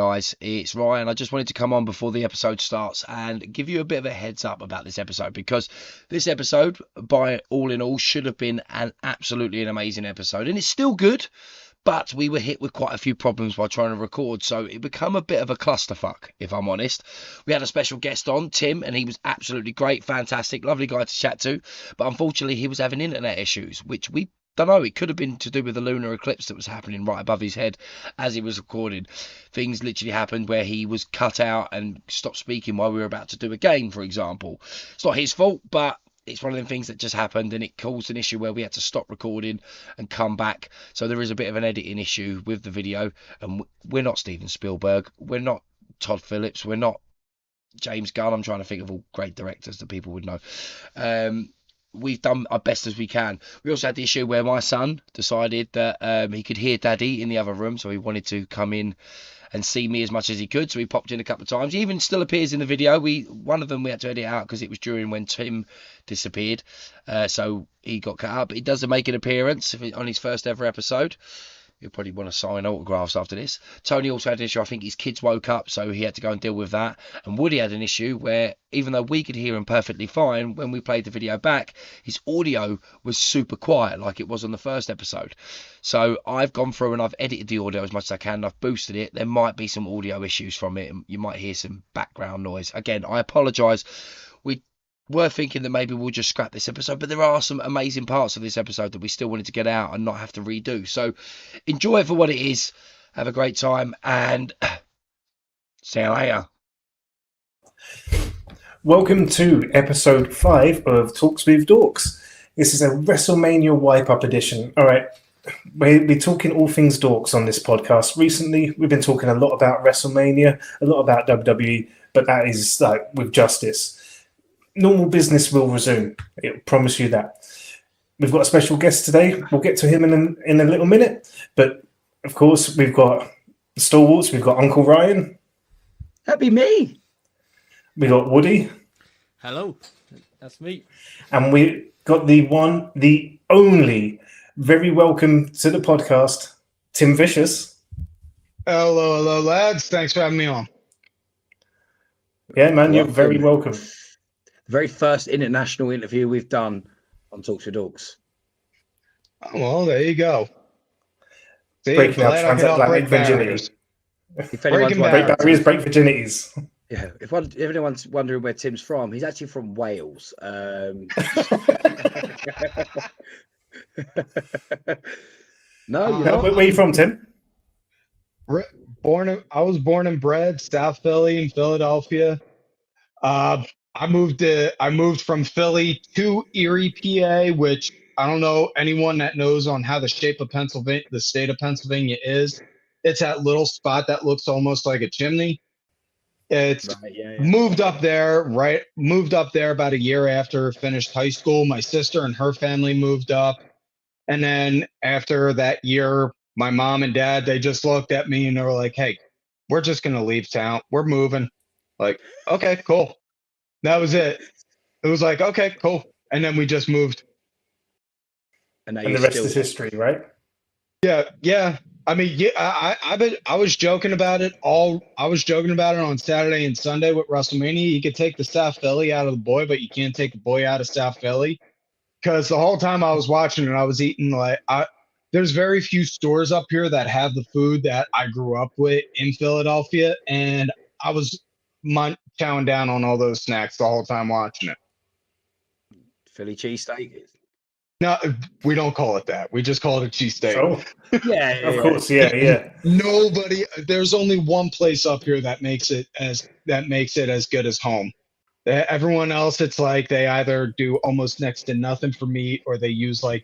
guys. It's Ryan. I just wanted to come on before the episode starts and give you a bit of a heads up about this episode, because this episode, by all in all, should have been absolutely an amazing episode, and it's still good, but we were hit with quite a few problems while trying to record, so it became a bit of a clusterfuck, if I'm honest. We had a special guest on, Tim, and he was absolutely great, fantastic, lovely guy to chat to, but unfortunately he was having internet issues, which we don't know, it could have been to do with the lunar eclipse that was happening right above his head as he was recording. Things literally happened where he was cut out and stopped speaking while we were about to do a game, for example. It's not his fault, but it's one of them things that just happened, and it caused an issue where we had to stop recording and come back. So there is a bit of an editing issue with the video, and we're not Steven Spielberg, we're not Todd Phillips, we're not James Gunn. I'm trying to think of all great directors that people would know. We've done our best as we can. We also had the issue where my son decided that he could hear Daddy in the other room, so he wanted to come in and see me as much as he could, so he popped in a couple of times. He even still appears in the video. One of them we had to edit out because it was during when Tim disappeared, so he got cut out, but he does make an appearance on his first ever episode. He'll probably want to sign autographs after this. Tony also had an issue. I think his kids woke up, so he had to go and deal with that. And Woody had an issue where, even though we could hear him perfectly fine, when we played the video back, his audio was super quiet, like it was on the first episode. So I've gone through and I've edited the audio as much as I can. I've boosted it. There might be some audio issues from it, and you might hear some background noise. Again, I apologise. We're thinking that maybe we'll just scrap this episode, but there are some amazing parts of this episode that we still wanted to get out and not have to redo. So enjoy it for what it is. Have a great time, and see you later. Welcome to episode 5 of Talks with Dorks. This is a Wrestlemania Wipeout edition. All right, we're talking all things Dorks on this podcast. Recently, we've been talking a lot about Wrestlemania, a lot about WWE, but that is like with justice. Normal business will resume. I promise you that. We've got a special guest today. We'll get to him in a little minute. But, of course, we've got the stalwarts. We've got Uncle Ryan. That'd be me. We've got Woody. Hello. That's me. And we got the one, the only, very welcome to the podcast, Tim Vicious. Hello, lads. Thanks for having me on. Yeah, man, you're very welcome. Very first international interview we've done on Talks with Dorks. Oh, well, there you go. See, Breaking out transatlantic virginity. Break barriers, break virginities. Yeah, if anyone's wondering where Tim's from, he's actually from Wales. No, where are you from, Tim? I was born and bred South Philly in Philadelphia. I moved from Philly to Erie, PA, which I don't know anyone that knows on how the shape of Pennsylvania, the state of Pennsylvania is. It's that little spot that looks almost like a chimney. It's right, yeah. Moved up there about a year after finished high school. My sister and her family moved up. And then after that year, my mom and dad, they just looked at me and they were like, hey, we're just going to leave town. We're moving. Like, okay, cool. That was it. It was like, okay, cool. And then we just moved. And the rest is history, right? Yeah. I mean, yeah, I was joking about it on Saturday and Sunday with Wrestlemania. You could take the South Philly out of the boy, but you can't take the boy out of South Philly. Because the whole time I was watching it, I was eating there's very few stores up here that have the food that I grew up with in Philadelphia. And I was chowing down on all those snacks the whole time watching it. Philly cheesesteak. No, we don't call it that. We just call it a cheesesteak. Oh, yeah, of course, yeah. There's only one place up here that makes it as good as home. Everyone else, it's like they either do almost next to nothing for meat, or they use I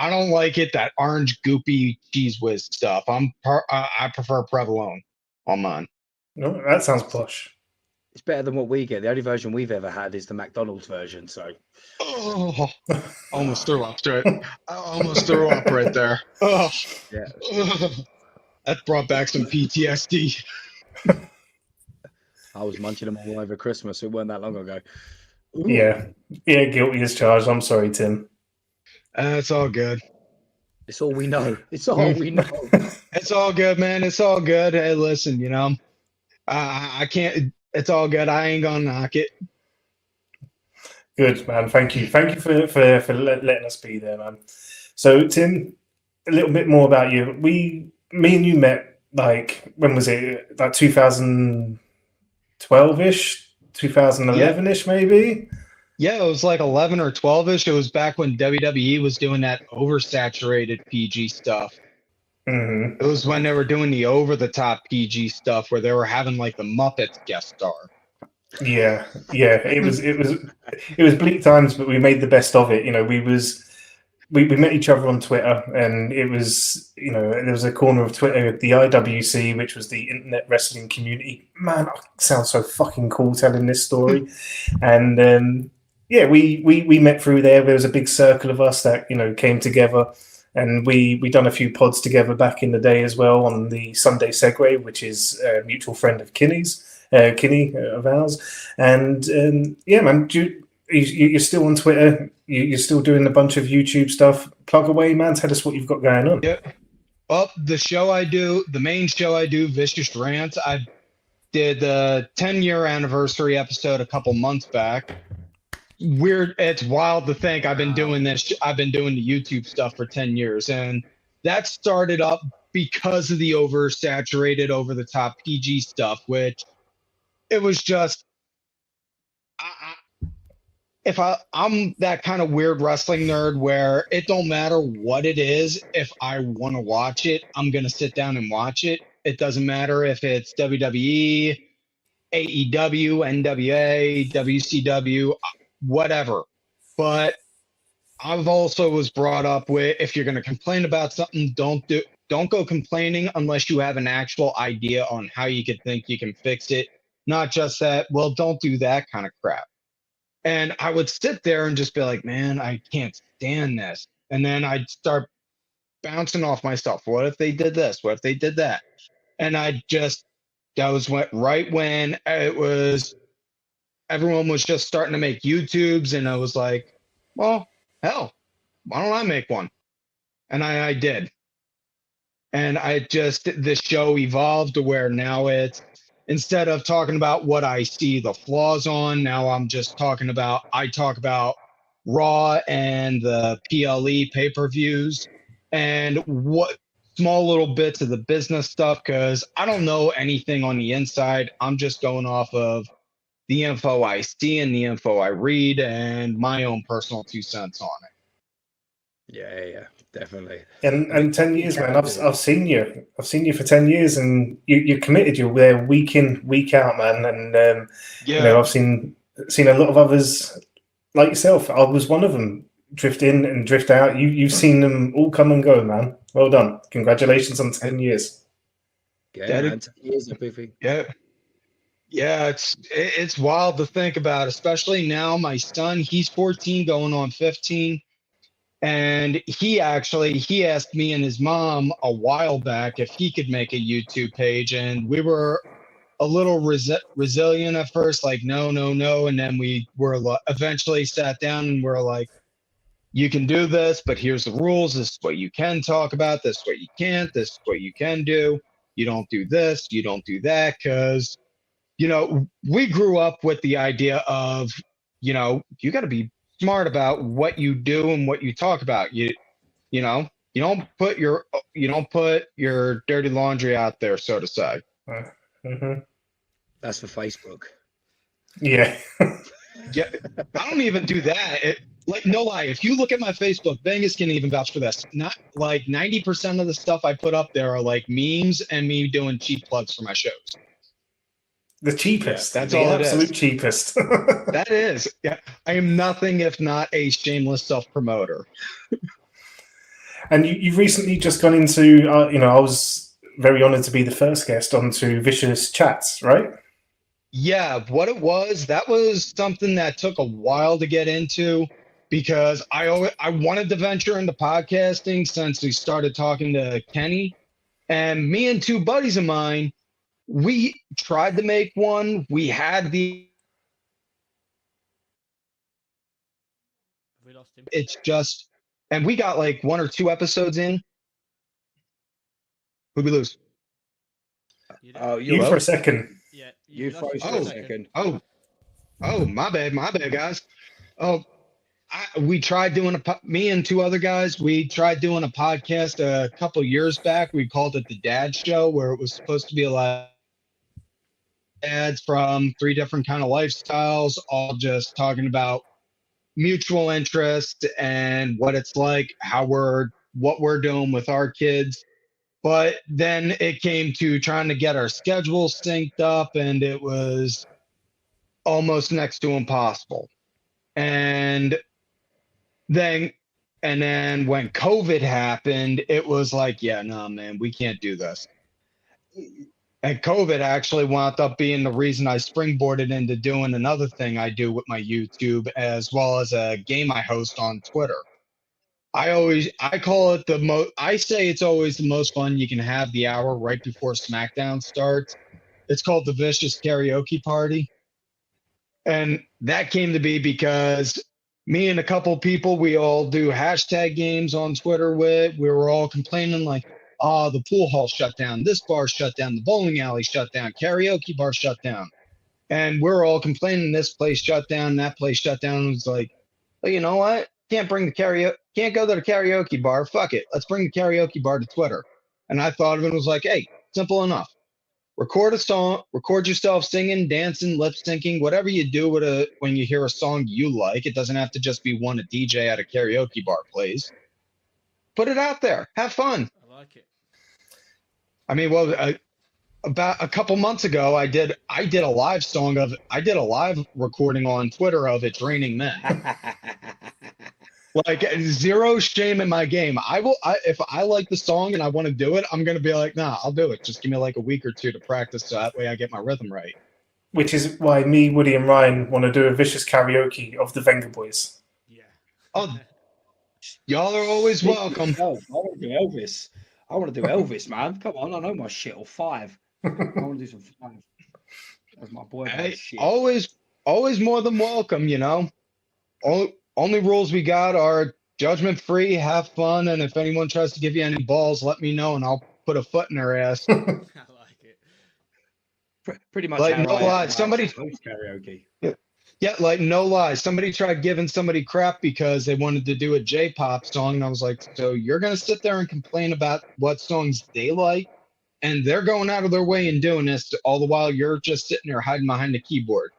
don't like it, that orange goopy cheese whiz stuff. I prefer provolone on mine. No, that sounds plush. It's better than what we get. The only version we've ever had is the McDonald's version. So, almost threw up straight. I almost threw up right there. Oh, yeah. That brought back some PTSD. I was munching them all over Christmas. It weren't that long ago. Ooh. Yeah, guilty as charged. I'm sorry, Tim. It's all good. It's all we know. It's all we know. It's all good, man. It's all good. Hey, listen, I can't. It's all good. I ain't gonna knock it. Good, man. Thank you. Thank you for letting us be there, man. So, Tim, a little bit more about you. Me and you met, like, when was it? Like 2012-ish? 2011-ish, maybe? Yeah, it was like 11 or 12-ish. It was back when WWE was doing that oversaturated PG stuff. Mm-hmm. It was when they were doing the over-the-top PG stuff where they were having like the Muppets guest star. Yeah. It was bleak times, but we made the best of it. We met each other on Twitter, and it was, there was a corner of Twitter, the IWC, which was the Internet Wrestling Community. Man, I sound so fucking cool telling this story. And we met through there. There was a big circle of us that came together, and we done a few pods together back in the day as well on the Sunday Segway, which is a mutual friend of Kinney of ours. And man, you're still on Twitter. You're still doing a bunch of YouTube stuff. Plug away, man. Tell us what you've got going on. Yeah. Well, the main show I do, Vicious Rants, I did the 10-year anniversary episode a couple months back. It's wild to think I've been doing this. I've been doing the YouTube stuff for 10 years. And that started up because of the oversaturated, over-the-top PG stuff, which it was just, I'm that kind of weird wrestling nerd where it don't matter what it is. If I want to watch it, I'm going to sit down and watch it. It doesn't matter if it's WWE, AEW, NWA, WCW, whatever. But I've also was brought up with, if you're going to complain about something, don't go complaining unless you have an actual idea on how you could think you can fix it. Not just that, well, don't do that kind of crap. And I would sit there and just be like, man, I can't stand this. And then I'd start bouncing off myself. What if they did this? What if they did that? And that was right when everyone was just starting to make YouTubes. And I was like, well, hell, why don't I make one? And I did. And the show evolved to where now instead of talking about what I see the flaws on, now I talk about Raw and the PLE pay-per-views and what small little bits of the business stuff, because I don't know anything on the inside. I'm just going off of the info I see and the info I read and my own personal 2 cents on it. Yeah, definitely. And 10 years, man. I've seen you. I've seen you for 10 years, and you're committed. You're there week in, week out, man. And I've seen a lot of others like yourself. I was one of them. Drift in and drift out. You've seen them all come and go, man. Well done. Congratulations on 10 years. Yeah, man, 10 years, Biffy. Yeah, it's wild to think about, especially now. My son, he's 14, going on 15. And he asked me and his mom a while back if he could make a YouTube page. And we were a little resilient at first, like, no. And then we were eventually sat down and we're like, you can do this, but here's the rules. This is what you can talk about. This is what you can't. This is what you can do. You don't do this. You don't do that. Because, we grew up with the idea of, you got to be smart about what you do and what you talk about. You don't put your dirty laundry out there, so to say. Mm-hmm. That's for Facebook. Yeah. Yeah, I don't even do that. No lie, if you look at my Facebook, Bengus can even vouch for this. Not like 90% of the stuff I put up there are like memes and me doing cheap plugs for my shows. The cheapest. Yeah, that's the all absolute it is. Cheapest. That is. Yeah. I am nothing if not a shameless self-promoter. And you've recently just gone into, I was very honored to be the first guest onto Vicious Chats, right? Yeah, that was something that took a while to get into because I wanted to venture into podcasting since we started talking to Kenny. And me and 2 buddies of mine, we tried to make one. We had it's just and we got like 1 or 2 episodes in. Who'd we lose? You You for a second. Yeah, You lost froze for for a a second. second. Oh, my bad, guys. Oh, we tried doing me and 2 other guys. We tried doing a podcast a couple years back. We called it the Dad Show, where it was supposed to be like dads from 3 different kind of lifestyles, all just talking about mutual interest and what it's like, what we're doing with our kids. But then it came to trying to get our schedules synced up, and it was almost next to impossible. And then when COVID happened, it was like, yeah, no, man, we can't do this. And COVID actually wound up being the reason I springboarded into doing another thing I do with my YouTube, as well as a game I host on Twitter. I call it I say it's always the most fun you can have the hour right before SmackDown starts. It's called the Vicious Karaoke Party. And that came to be because me and a couple people, we all do hashtag games on Twitter with. We were all complaining like, oh, the pool hall shut down, this bar shut down, the bowling alley shut down, karaoke bar shut down. And we're all complaining this place shut down, that place shut down. It was like, well, you know what? Can't go to the karaoke bar. Fuck it. Let's bring the karaoke bar to Twitter. And I thought of it and was like, hey, simple enough. Record a song, record yourself singing, dancing, lip syncing, whatever you do when you hear a song you like. It doesn't have to just be one a DJ at a karaoke bar plays. Put it out there. Have fun. I like it. I mean, well, about a couple months ago, I did a live recording on Twitter of It's Raining Men. Like, zero shame in my game. If I like the song and I want to do it, I'm going to be like, nah, I'll do it. Just give me like a week or 2 to practice so that way I get my rhythm right. Which is why me, Woody, and Ryan want to do a vicious karaoke of the Venga Boys. Yeah. Oh, y'all are always welcome. I want to do Elvis. I want to do Elvis, man. Come on, I know my shit. Or 5. I want to do some 5. That's my boy. Hey, shit. always more than welcome, you know. Only rules we got are judgment free, have fun, and if anyone tries to give you any balls, let me know and I'll put a foot in their ass. I like it. Pretty much. Like, how no I lie, host karaoke. Yeah, like no lies. Somebody tried giving somebody crap because they wanted to do a J-pop song, and I was like, so you're gonna sit there and complain about what songs they like, and they're going out of their way and doing this, all the while you're just sitting there hiding behind the keyboard.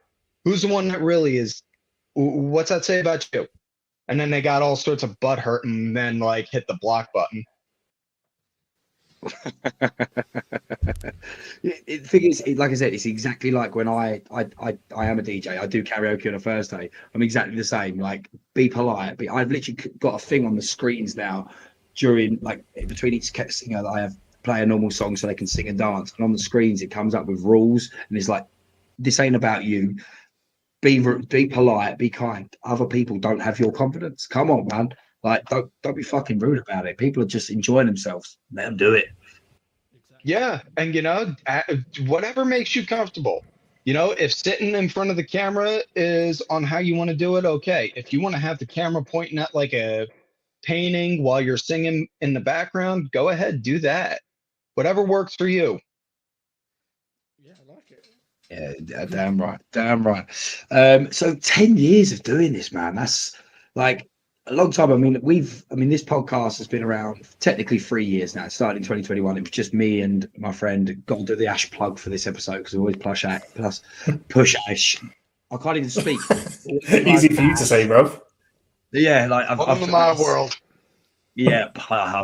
Who's the one that really is? What's that say about you? And then they got all sorts of butt hurt and then like hit the block button. The thing is, like I said, it's exactly like when I am a DJ. I do karaoke on a Thursday. I'm exactly the same. Like, be polite. I've literally got a thing on the screens now during, like, between each singer that I have play a normal song so they can sing and dance. And on the screens, it comes up with rules, and it's like, this ain't about you. Be polite, be kind. Other people don't have your confidence. Come on, man. Like, don't be fucking rude about it. People are just enjoying themselves. Let them do it. Exactly. Yeah, and you know, whatever makes you comfortable. You know, if sitting in front of the camera is on how you want to do it, okay. If you want to have the camera pointing at like a painting while you're singing in the background, go ahead, do that. Whatever works for you. Yeah, I like it. Yeah, damn right. So 10 years of doing this, man. That's like a long time. I mean, this podcast has been around technically 3 years now. It started in 2021. It was just me and my friend. Got to do the Ash plug for this episode because we always push Ash. I can't even speak. Easy for you to say, bruv. Yeah, like Welcome to my world. Yeah, I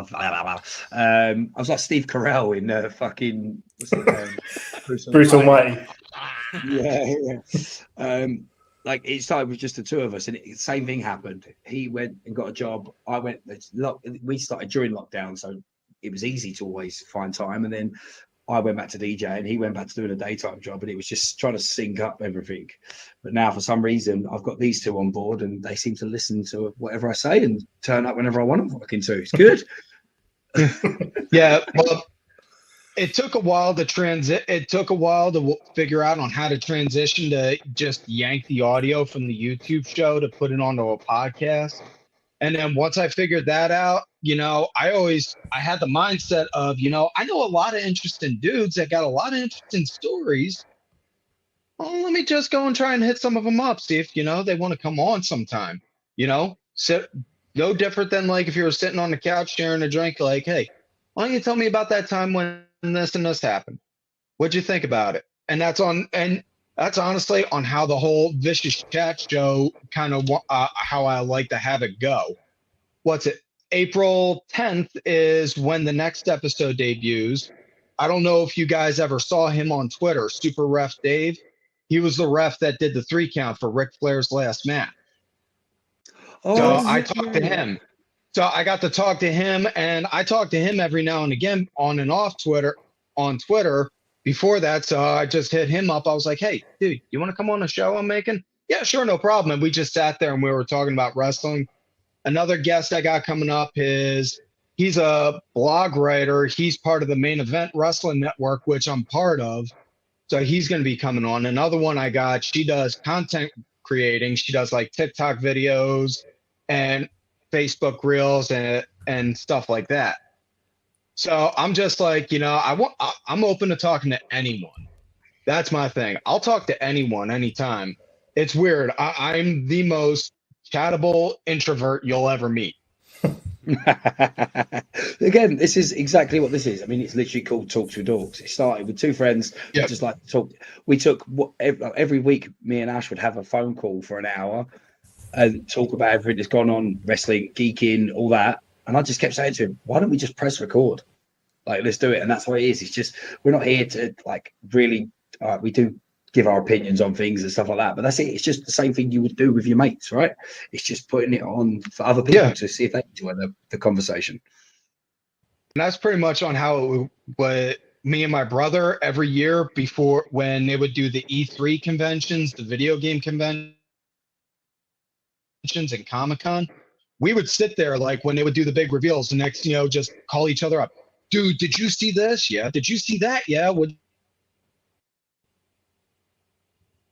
was like Steve Carell in fucking what's his name? Bruce Almighty. Yeah. Like, it started with just the 2 of us, and the same thing happened. He went and got a job. I went. We started during lockdown, so it was easy to always find time. And then I went back to DJ, and he went back to doing a daytime job, and it was just trying to sync up everything. But now, for some reason, I've got these 2 on board, and they seem to listen to whatever I say and turn up whenever I want them fucking to. It's good. Yeah, well, it took a while to It took a while to figure out on how to transition to just yank the audio from the YouTube show to put it onto a podcast. And then once I figured that out, I had the mindset of, I know a lot of interesting dudes that got a lot of interesting stories. Oh, let me just go and try and hit some of them up, see if, they want to come on sometime, sit no different than like if you were sitting on the couch sharing a drink, like, hey, why don't you tell me about that time when this and this happened? What'd you think about it? And that's honestly on how the whole Vicious Chat show kind of how I like to have it go. What's it? April 10th is when the next episode debuts. I don't know if you guys ever saw him on Twitter, Super Ref Dave. He was the ref that did the 3 count for Ric Flair's last match. So I talked to him. So I got to talk to him, and I talk to him every now and again on and off Twitter, on Twitter. Before that, so I just hit him up. I was like, hey, dude, you want to come on a show I'm making? Yeah, sure, no problem. And we just sat there and we were talking about wrestling. Another guest I got coming up he's a blog writer. He's part of the Main Event Wrestling Network, which I'm part of. So he's going to be coming on. Another one I got, she does content creating. She does like TikTok videos and Facebook Reels and stuff like that. So I'm just like, I'm open to talking to anyone. That's my thing. I'll talk to anyone, anytime. It's weird. I'm the most chattable introvert you'll ever meet. Again, this is exactly what this is. I mean, it's literally called Talks with Dorks. It started with 2 friends who just like to talk. We took every week, me and Ash would have a phone call for an hour and talk about everything that's gone on, wrestling, geeking, all that. And I just kept saying to him, why don't we just press record? Like, let's do it. And that's what it is. It's just, we're not here to like really, we do give our opinions on things and stuff like that, but that's it. It's just the same thing you would do with your mates, right? It's just putting it on for other people to see if they enjoy the conversation. And that's pretty much on how what me and my brother every year before when they would do the E3 conventions, the video game conventions and Comic-Con, we would sit there like when they would do the big reveals, the next, just call each other up. Dude, did you see this? Yeah. Did you see that? Yeah. What'd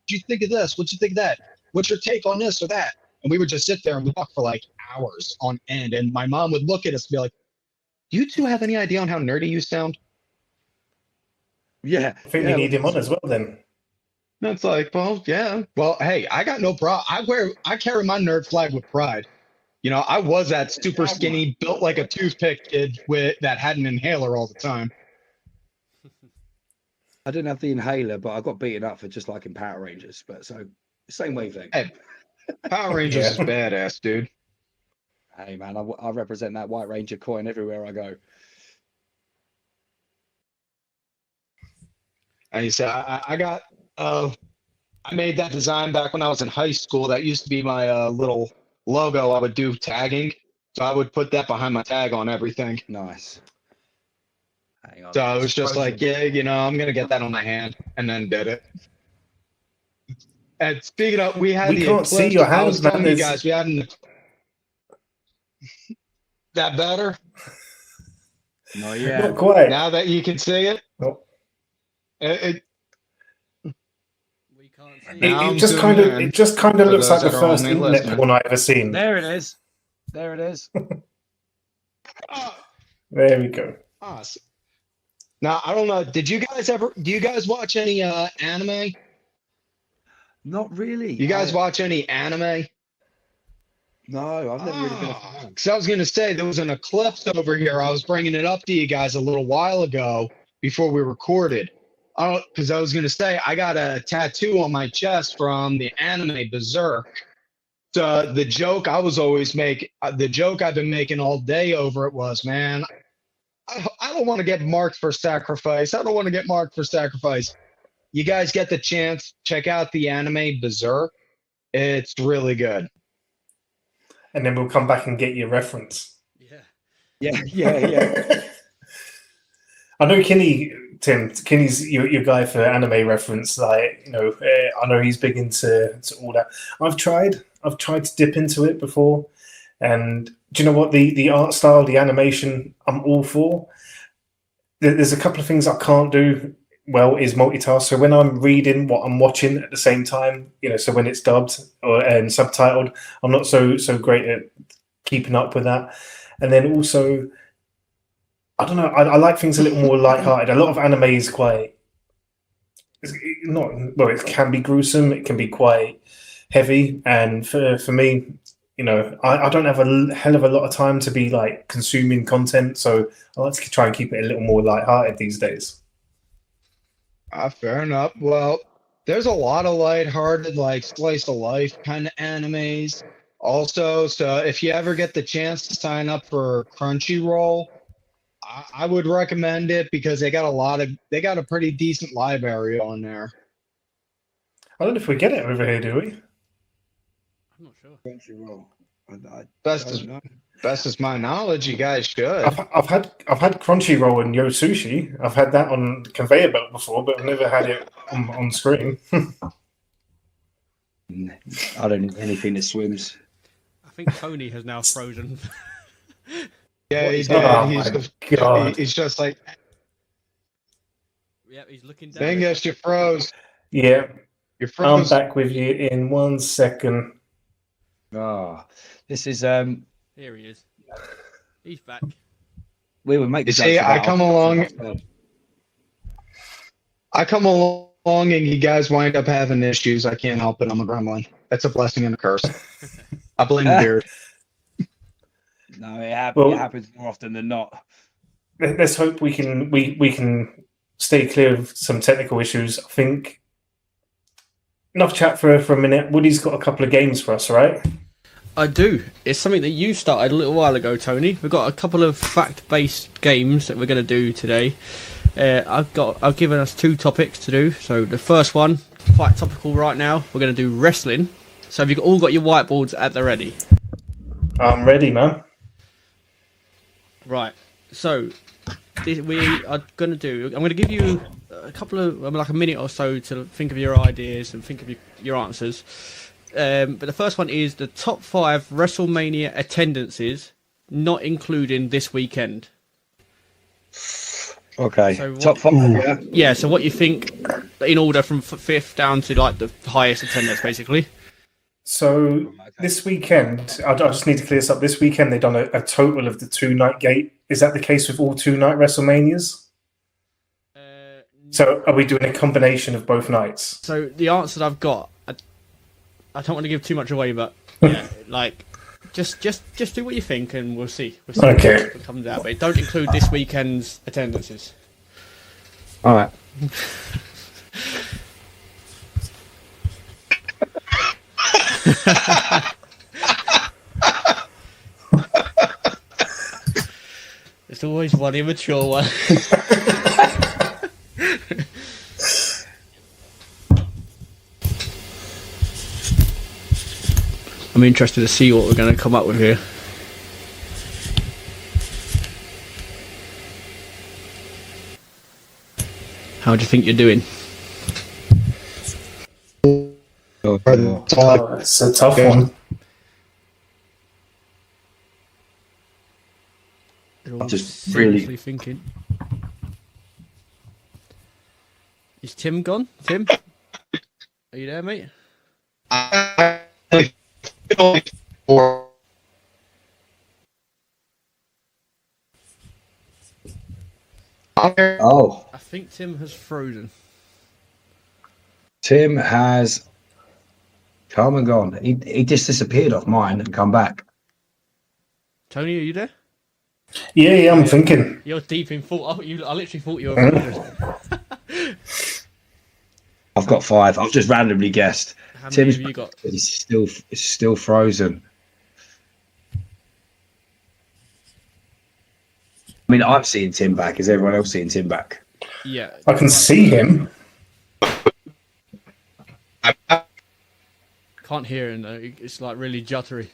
you think of this? What'd you think of that? What's your take on this or that? And we would just sit there and we talk for like hours on end. And my mom would look at us and be like, do you two have any idea on how nerdy you sound? Yeah. I think we need him on as well then. That's like, well, yeah. Well, hey, I got no problem. I carry my nerd flag with pride. I was that super skinny, built like a toothpick kid that had an inhaler all the time. I didn't have the inhaler, but I got beaten up for just liking Power Rangers. But so same wavelength. Hey, Power Rangers is badass, dude. Hey man, I represent that White Ranger coin everywhere I go. And he said, I made that design back when I was in high school. That used to be my little logo. I would do tagging, so I would put that behind my tag on everything. Nice. Hang on. So I was just like, yeah, I'm gonna get that on my hand, and then did it. And speaking of, we can't see your hands, I was telling man. you guys, we had that better. No, yeah, not quite. Now that you can see it, Nope. We can't see It just kind of looks like the first internet porn I've ever seen. There it is. There it is. There we go. Awesome. Now I don't know. Do you guys watch any anime? Not really. You guys watch any anime? No, I've never really been a fan. Because I was going to say there was an eclipse over here. I was bringing it up to you guys a little while ago before we recorded. Because I was going to say I got a tattoo on my chest from the anime Berserk. So the joke I was always making, the joke I've been making all day over it was, man, I don't want to get marked for sacrifice. I don't want to get marked for sacrifice. You guys get the chance, check out the anime Berserk. It's really good. And then we'll come back and get your reference. Yeah. I know Kenny's your guy for anime reference. Like, I know he's big into all that. I've tried to dip into it before, and do you know what, the art style, the animation, I'm all for. There's a couple of things I can't do well is multitask. So when I'm reading what I'm watching at the same time, so when it's dubbed and subtitled, I'm not so great at keeping up with that. And then also, I don't know, I like things a little more lighthearted. A lot of anime is quite, it's not, well, it can be gruesome, it can be quite heavy. And for me, you know, I don't have a hell of a lot of time to be like consuming content. So I like to try and keep it a little more lighthearted these days. Fair enough. Well, there's a lot of lighthearted, like slice of life kind of animes also. So if you ever get the chance to sign up for Crunchyroll, I would recommend it because they got a pretty decent library on there. I don't know if we get it over here, do we? I'm not sure. Crunchyroll. I Best don't know. Best as my knowledge, you guys should. I've had Crunchyroll and Yo Sushi. I've had that on conveyor belt before, but I've never had it on screen. I don't need anything that swims. I think Tony has now frozen. Yeah, he did. Oh my God. He's just like, Yeah, he's looking down. Dingus, you froze. Yeah, You're I'm froze. back with you in 1 second. Ah, this is Here he is. He's back. we would make You the see, jokes I about come along and you guys wind up having issues. I can't help it. I'm a gremlin. That's a blessing and a curse. I blame the beard. No, Well- it happens more often than not. Let's hope we can stay clear of some technical issues. I think enough chat for a minute. Woody's got a couple of games for us, right? I do. It's something that you started a little while ago, Tony. We've got a couple of fact-based games that we're going to do today. I've given us 2 topics to do. So the first one, quite topical right now. We're going to do wrestling. So have you all got your whiteboards at the ready? I'm ready, man. Right. So we are going to do. I'm going to give you a couple of like a minute or so to think of your ideas and think of your answers. But the first one is the top 5 WrestleMania attendances, not including this weekend. Okay, So what- top 5. Yeah. Yeah, so what you think in order from 5th down to like the highest attendance, basically. So this weekend, I just need to clear this up. This weekend, they've done a total of the 2-night gate. Is that the case with all 2-night WrestleManias? So are we doing a combination of both nights? So the answer that I've got, I don't want to give too much away, but yeah, like just do what you think, and we'll see. Okay. What comes out, but don't include this weekend's attendances. All right. It's always one immature one. I'm interested to see what we're going to come up with here. How do you think you're doing? Oh, it's a tough one. They're all Just seriously really- thinking. Is Tim gone? Tim? Are you there, mate? Oh, I think Tim has frozen. Tim has come and gone. He just disappeared off mine and come back. Tony, are you there? Yeah, I'm thinking. You're deep in thought. I literally thought you were frozen. I've got 5. I've just randomly guessed. How many Tim's have you got? It's still frozen. I mean, I'm seeing Tim back. Is everyone else seeing Tim back? Yeah. I can see him. Can't hear him though. It's like really juttery.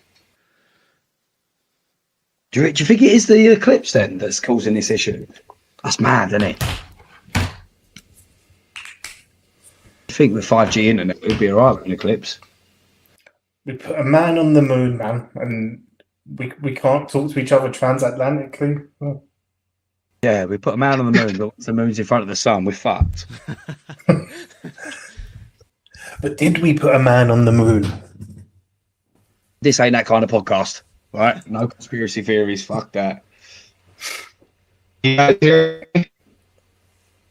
Do you think it is the eclipse then that's causing this issue? That's mad, isn't it? I think with 5G internet, it would be alright with an eclipse. We put a man on the moon, man, and we can't talk to each other transatlantically. Oh. Yeah, we put a man on the moon, but once the moon's in front of the sun, we're fucked. But did we put a man on the moon? This ain't that kind of podcast. Right? No conspiracy theories. Fuck that. Yeah,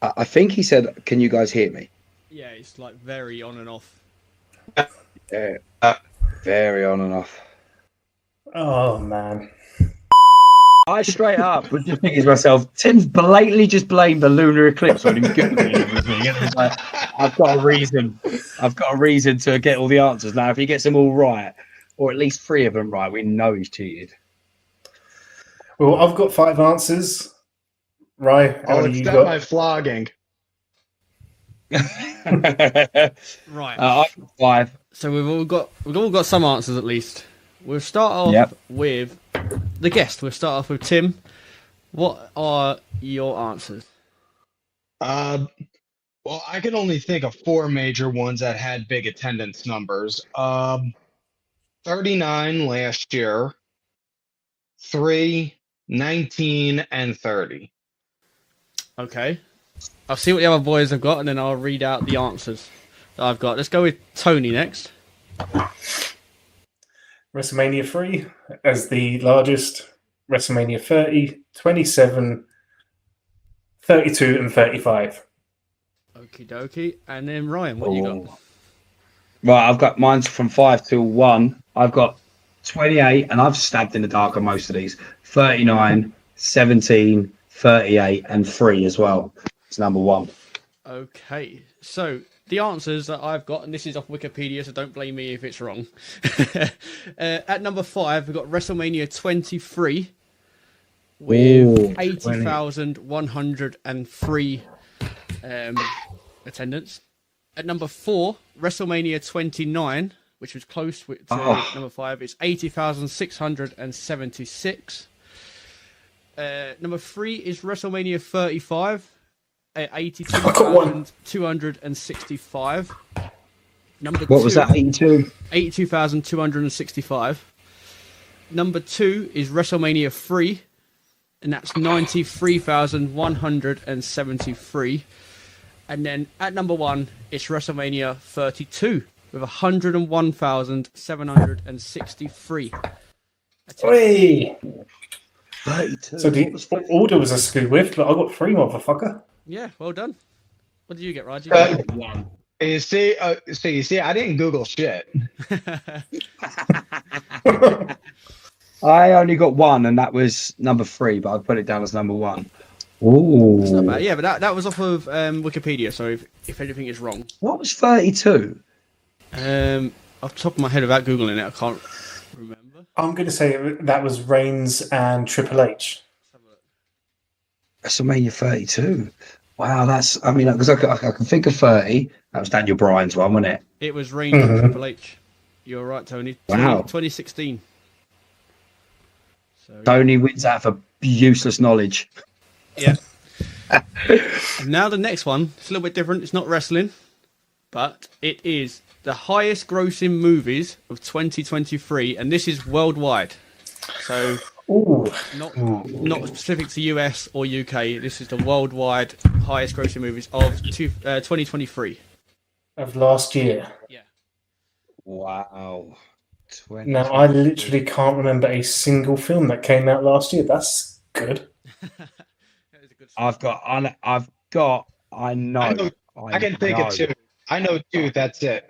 I think he said, "Can you guys hear me?" Yeah, it's like very on and off. Yeah, very on and off. Oh man. I straight up was just thinking to myself, Tim's blatantly just blamed the lunar eclipse on him googling everything. And it's like, I've got a reason. I've got a reason to get all the answers now. If he gets them all right, or at least 3 of them right, we know he's cheated. Well, I've got 5 answers. Right. How I'll many you accept got? my flogging. Right. I've got 5. So we've all got some answers at least. We'll start off with the guest. We'll start off with Tim. What are your answers? Well, I can only think of 4 major ones that had big attendance numbers. 39 last year, 3, 19, and 30. Okay. I'll see what the other boys have got, and then I'll read out the answers that I've got. Let's go with Tony next. WrestleMania 3 as the largest. WrestleMania 30, 27, 32, and 35. Okie dokie. And then Ryan, what you got? Right, I've got mine's from 5 to 1. I've got 28, and I've stabbed in the dark on most of these. 39, 17, 38, and 3 as well. It's number 1. Okay. So the answers that I've got, and this is off Wikipedia, so don't blame me if it's wrong. At number 5, we've got WrestleMania 23 with 80,103 attendance. At number 4, WrestleMania 29, which was close to number 5, it's 80,676. Number 3 is WrestleMania 35. 82,265. Number What was that? 82? 82,265. Number 2 is WrestleMania 3, and that's 93,173. And then at number 1, it's WrestleMania 32 with 101,763. Hey! 32. So the order was a screw with, but I got 3, motherfucker. Yeah, well done. What did you get, Raji? You see, I didn't Google shit. I only got 1, and that was number 3, but I put it down as number 1. Ooh. It's not bad. Yeah, but that was off of Wikipedia, so if anything is wrong. What was 32? Off the top of my head, without Googling it, I can't remember. I'm going to say that was Reigns and Triple H. WrestleMania 32. Wow, that's, I mean, because I can think of 30. That was Daniel Bryan's one, wasn't it? It was Reigns and Triple H. You're right, Tony. Wow. 2016. So, Tony wins that for useless knowledge. yeah. Now the next one, it's a little bit different. It's not wrestling, but it is the highest grossing movies of 2023, and this is worldwide. So not specific to US or UK. This is the worldwide highest grossing movies of 2023. Of last year. Yeah. Wow. Now, I literally can't remember a single film that came out last year. That's good. I know. I can think of 2. I know 2. That's it.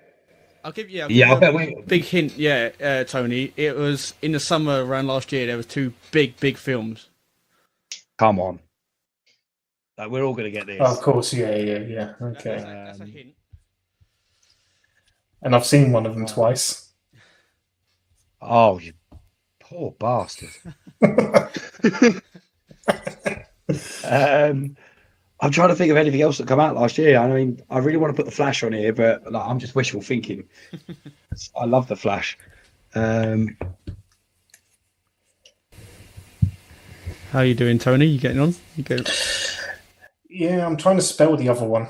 I'll give you I bet we... big hint. Yeah, Tony. It was in the summer around last year. There was 2 big films. Come on. Like, we're all going to get this. Oh, of course, yeah. Okay. That's a hint. And I've seen one of them twice. Oh, you poor bastard. I'm trying to think of anything else that came out last year. I mean, I really want to put the Flash on here, but like, I'm just wishful thinking. I love the Flash. How are you doing, Tony? You getting on? You good? Yeah, I'm trying to spell the other one.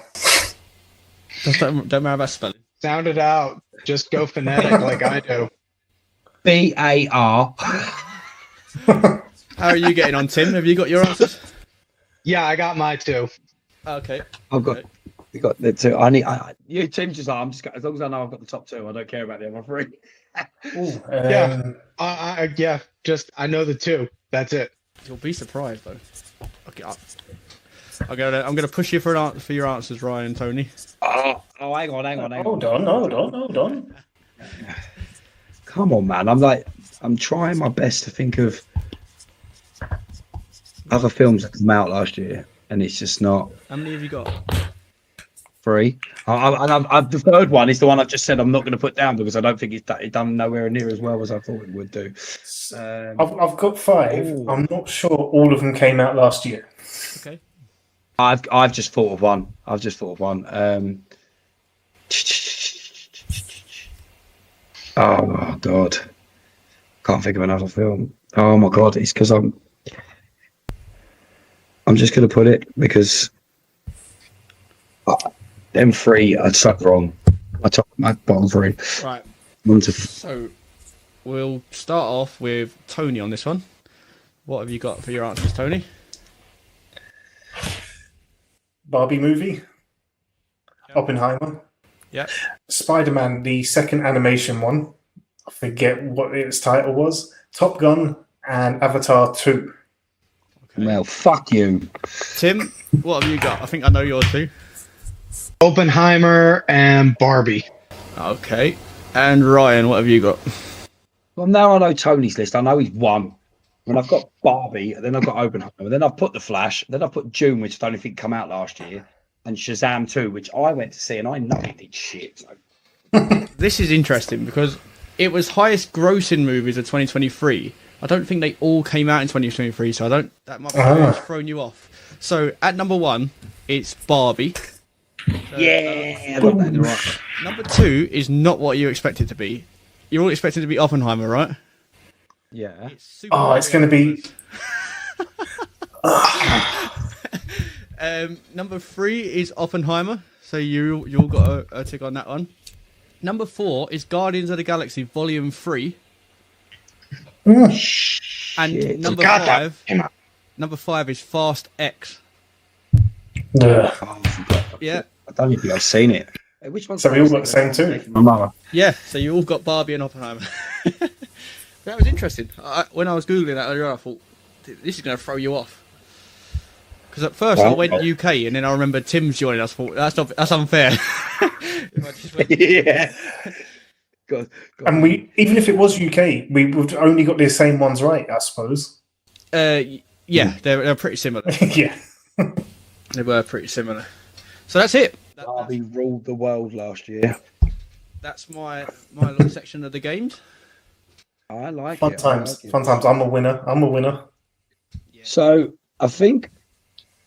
Don't matter about spelling. Sound it out. Just go phonetic like I do. BAR. How are you getting on, Tim? Have you got your answers? Yeah, I got my 2. Okay. I've got We got the two. I need. You, Tim, just like, I'm just as long as I know I've got the top two, I don't care about the other three. Ooh, Yeah. Yeah. Just I know the two. That's it. You'll be surprised though. Okay, I'm gonna push you for your answers, Ryan and Tony. Oh, hang on. hold on. Come on, man. I'm trying my best to think of other films that came out last year, and it's just not. How many have you got? 3. The third one is the one I've just said I'm not going to put down because I don't think it's done nowhere near as well as I thought it would do. I've got 5. Ooh. I'm not sure all of them came out last year. Okay. I've just thought of one. Oh God, can't think of another film. Oh my God, it's because I'm just going to put it because them 3 are so wrong. My bottom 3. Right. One to So we'll start off with Tony on this one. What have you got for your answers, Tony? Barbie movie, Oppenheimer, Spider-Man, the second animation one. I forget what its title was. Top Gun and Avatar 2. Okay. Well, fuck you. Tim, what have you got? I think I know yours too. Oppenheimer and Barbie. Okay. And Ryan, what have you got? Well, now I know Tony's list. I know he's 1. And I've got Barbie, and then I've got Oppenheimer, then I've put The Flash, then I've put June, which I don't think come out last year, and Shazam 2, which I went to see, and I know it did shit. So. This is interesting because it was highest grossing movies of 2023. I don't think they all came out in 2023, so that might be thrown you off. So at number 1, it's Barbie. I got that right. Number 2 is not what you expected to be. You're all expecting to be Oppenheimer, right? Yeah. It's going to be... Number 3 is Oppenheimer. So you all got a tick on that one. Number 4 is Guardians of the Galaxy Volume 3. And number 5 is Fast X. Yeah. I don't even think I've seen it. Which one's So we all got the same too. My mother. Yeah, so you all got Barbie and Oppenheimer. That was interesting. When I was Googling that earlier, I thought, this is going to throw you off. Because at first I went UK, and then I remember Tim's joining us. I thought, that's unfair. Yeah. God. And even if it was UK, we would only got the same ones right, I suppose. Yeah, they're pretty similar. Yeah. They were pretty similar. So that's it. Barbie ruled the world last year. That's my little section of the games. I like Fun it. times. Fun times. I'm a winner. Yeah. So I think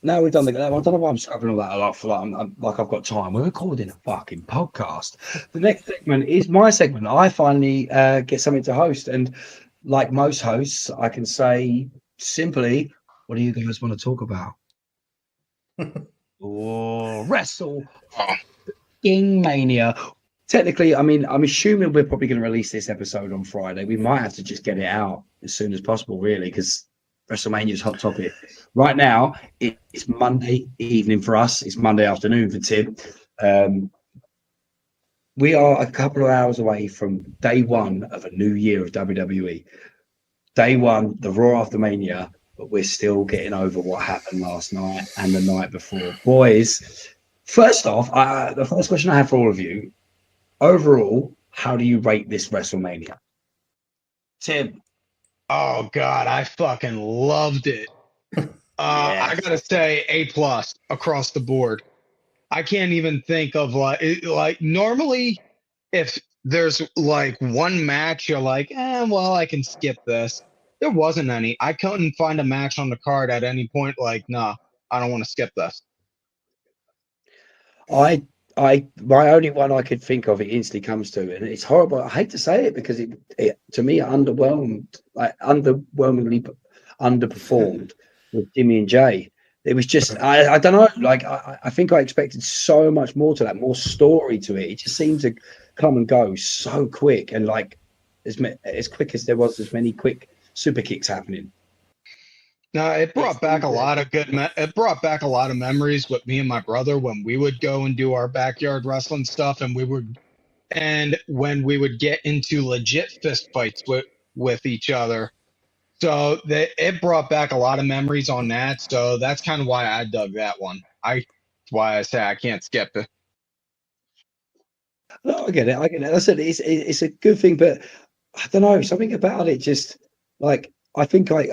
now we've done I don't know why I'm scrubbing all that a lot for I'm like I've got time. We're recording a fucking podcast. The next segment is my segment. I finally get something to host, and like most hosts, I can say simply, "What do you guys want to talk about?" Wrestlemania. Technically, I mean, I'm assuming we're probably going to release this episode on Friday. We might have to just get it out as soon as possible, really, because WrestleMania is hot topic. Right now, it's Monday evening for us. It's Monday afternoon for Tim. We are a couple of hours away from day 1 of a new year of WWE. Day 1, the Raw after Mania, but we're still getting over what happened last night and the night before. Boys, first off, the first question I have for all of you, overall, how do you rate this WrestleMania? Tim. Oh God, I fucking loved it. I gotta say A+ across the board. I can't even think of like normally if there's like one match you're like, well, I can skip this. There wasn't any. I couldn't find a match on the card at any point like, nah, I don't want to skip this. My only one I could think of, it instantly comes to, and it's horrible. I hate to say it because it to me underwhelmingly underperformed with Jimmy and Jay. It was just I don't know. Like I think I expected so much more to that, more story to it. It just seemed to come and go so quick, and like as quick as there was as many quick super kicks happening. No, it brought back a lot of it brought back a lot of memories with me and my brother when we would go and do our backyard wrestling stuff, and when we would get into legit fist fights with each other. So it brought back a lot of memories on that. So that's kind of why I dug that one. Why I say I can't skip it. No, I get it. I get it. I said it's a good thing, but I don't know, something about it just like I think I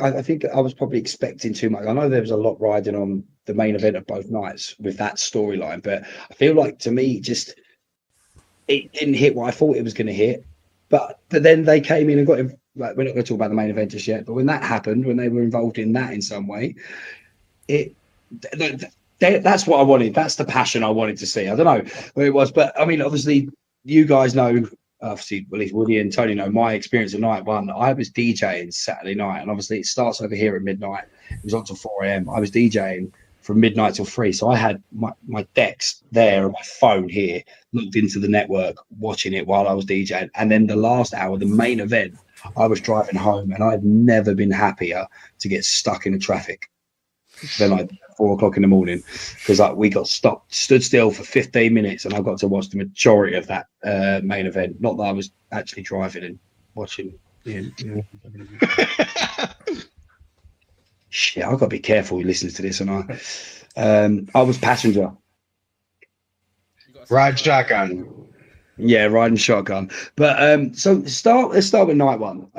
was probably expecting too much. I know there was a lot riding on the main event of both nights with that storyline, but I feel like to me just it didn't hit what I thought it was going to hit. But then they came in and got him. Like, we're not going to talk about the main event just yet, but when that happened, when they were involved in that in some way, that's what I wanted. That's the passion I wanted to see. I don't know where it was, but I mean, obviously, you guys know. Obviously, well, at least Woody and Tony know my experience of night one. I was DJing Saturday night, and obviously, it starts over here at midnight. It was on till 4 a.m. I was DJing from midnight till 3. So I had my decks there and my phone here, looked into the network, watching it while I was DJing. And then the last hour, the main event, I was driving home, and I've never been happier to get stuck in the traffic than at 4 o'clock in the morning, because we got stood still for 15 minutes, and I got to watch the majority of that main event. Not that I was actually driving and watching. Shit, I've got to be careful listening to this, and I was passenger. Ride shotgun. Yeah, riding shotgun. But so let's start with night one.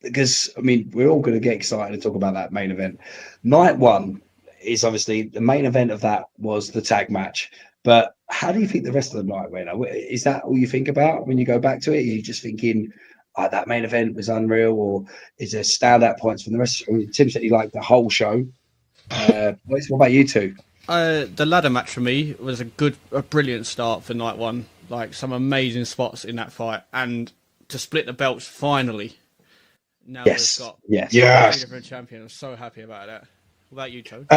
Because I mean, we're all going to get excited and talk about that main event. Night one is obviously the main event of that was the tag match. But how do you think the rest of the night went? Is that all you think about when you go back to it? Are you just thinking, that main event was unreal, or is there standout points from the rest? Tim said he liked the whole show. What about you two? The ladder match for me was a brilliant start for night one. Like some amazing spots in that fight, and to split the belts finally. Now yes, we've got yes. Three different champions. I'm so happy about that. What about you, Toad?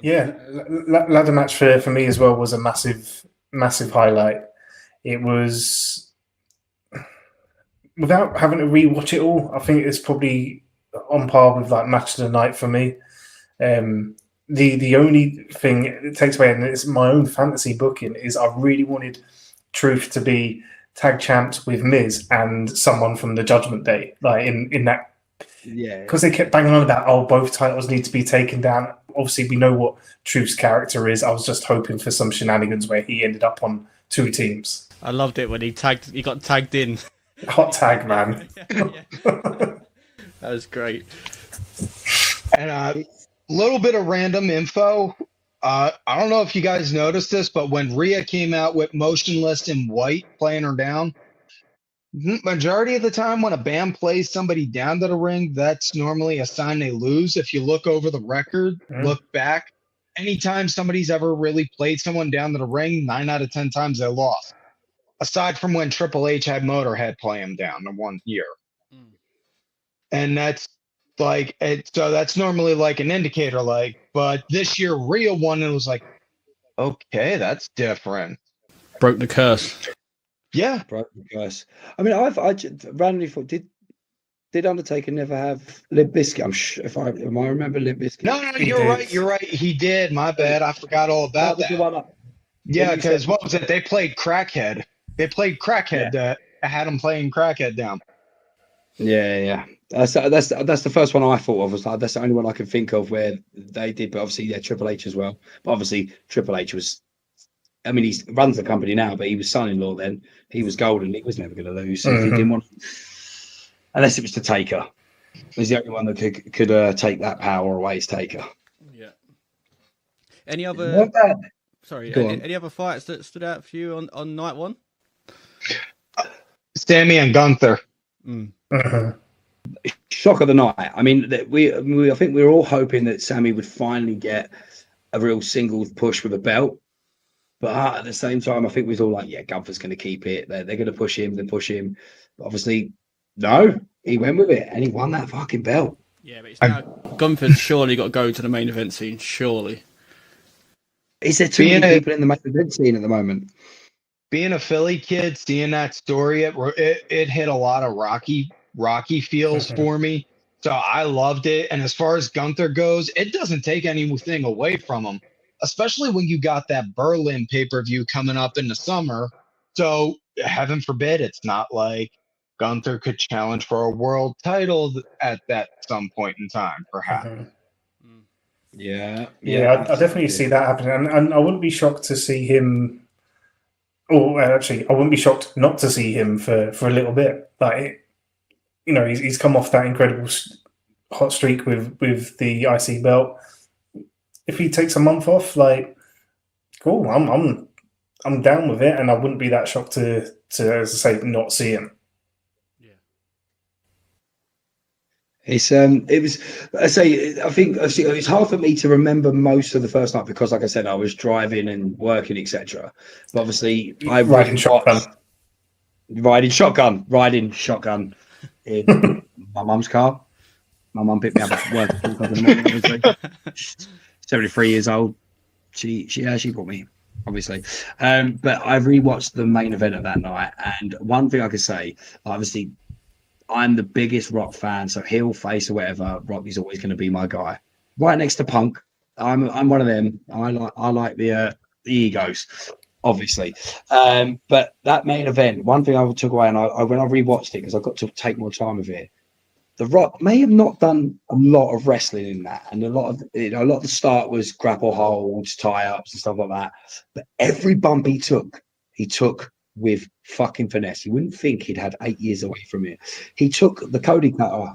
Ladder match for me as well was a massive highlight. It was, without having to rewatch it all, I think it's probably on par with like match of the night for me. The only thing it takes away, and it's my own fantasy booking, is I really wanted Truth to be tag champs with Miz and someone from the Judgment Day, like in that. Yeah, because they kept banging on about, both titles need to be taken down. Obviously, we know what Truth's character is. I was just hoping for some shenanigans where he ended up on 2 teams. I loved it when he got tagged in. Hot tag, man. That was great. And a little bit of random info. I don't know if you guys noticed this, but when Rhea came out with Motionless in white playing her down, majority of the time when a band plays somebody down to the ring, that's normally a sign they lose. If you look over the record, look back, anytime somebody's ever really played someone down to the ring, 9 out of 10 times they lost. Aside from when Triple H had Motorhead play him down in 1 year. And that's like, so that's normally like an indicator, but this year Rhea won and it was like, okay, that's different. Broke the curse. Yeah. Broke the curse. I mean, I randomly thought, did Undertaker never have Limp Bizkit? If I remember Limp Bizkit. No, you're right. He did. My bad. I forgot all about that. Yeah, because what was it? They played Crackhead. That had him playing Crackhead down. Yeah. That's the first one I thought of. Was like, that's the only one I can think of where they did. But obviously, Triple H as well. But obviously, Triple H was. I mean, he runs the company now, but he was son-in-law then. He was golden. He was never going to lose. So if he didn't want, unless it was to Taker. He's the only one that could take that power away. Is Taker. Yeah. Any other? Sorry. Any other fights that stood out for you on night one? Sammy and Gunther. Shock of the night. I mean, I think we were all hoping that Sammy would finally get a real singles push with a belt. But at the same time, I think we was all like, yeah, Gunther's going to keep it. They're going to push him. But obviously, no, he went with it and he won that fucking belt. Yeah, but it's now Gunther's surely got to go to the main event scene. Surely. Is there too many people in the main event scene at the moment? Being a Philly kid, seeing that story, it hit a lot of Rocky feels for me. So I loved it. And as far as Gunther goes, it doesn't take anything away from him, especially when you got that Berlin pay-per-view coming up in the summer. So heaven forbid, it's not like Gunther could challenge for a world title at that some point in time, perhaps. Mhm. Yeah, Yeah, I definitely see that happening, and I wouldn't be shocked to see him. Or actually, I wouldn't be shocked not to see him for a little bit. Like, he's come off that incredible hot streak with the IC belt. If he takes a month off, like, cool, I'm down with it, and I wouldn't be that shocked to as I say, not see him. It was, I say, I think it's hard for me to remember most of the first night because, like I said, I was driving and working, etc. But obviously, I riding shotgun in my mum's car. My mum picked me up at work. Obviously, 73 years old. She brought me, obviously. But I rewatched the main event of that night, and one thing I could say, obviously, I'm the biggest Rock fan, so heel, face, or whatever, Rock is always going to be my guy. Right next to Punk, I'm one of them. I like the egos, obviously. But that main event, one thing I took away, and when I rewatched it because I got to take more time with it, The Rock may have not done a lot of wrestling in that, and a lot of the start was grapple holds, tie ups, and stuff like that. But every bump he took with fucking finesse. You wouldn't think he'd had 8 years away from it. He took the Cody cutter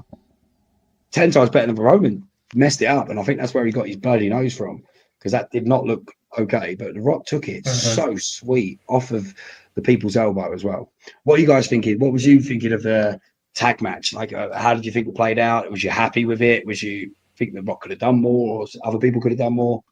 10 times better than Roman, messed it up, and I think that's where he got his bloody nose from, because that did not look okay. But The Rock took it so sweet off of the people's elbow as well. What are you guys thinking? What was you thinking of the tag match? Like, how did you think it played out? Was you happy with it? Was you think The Rock could have done more, or other people could have done more?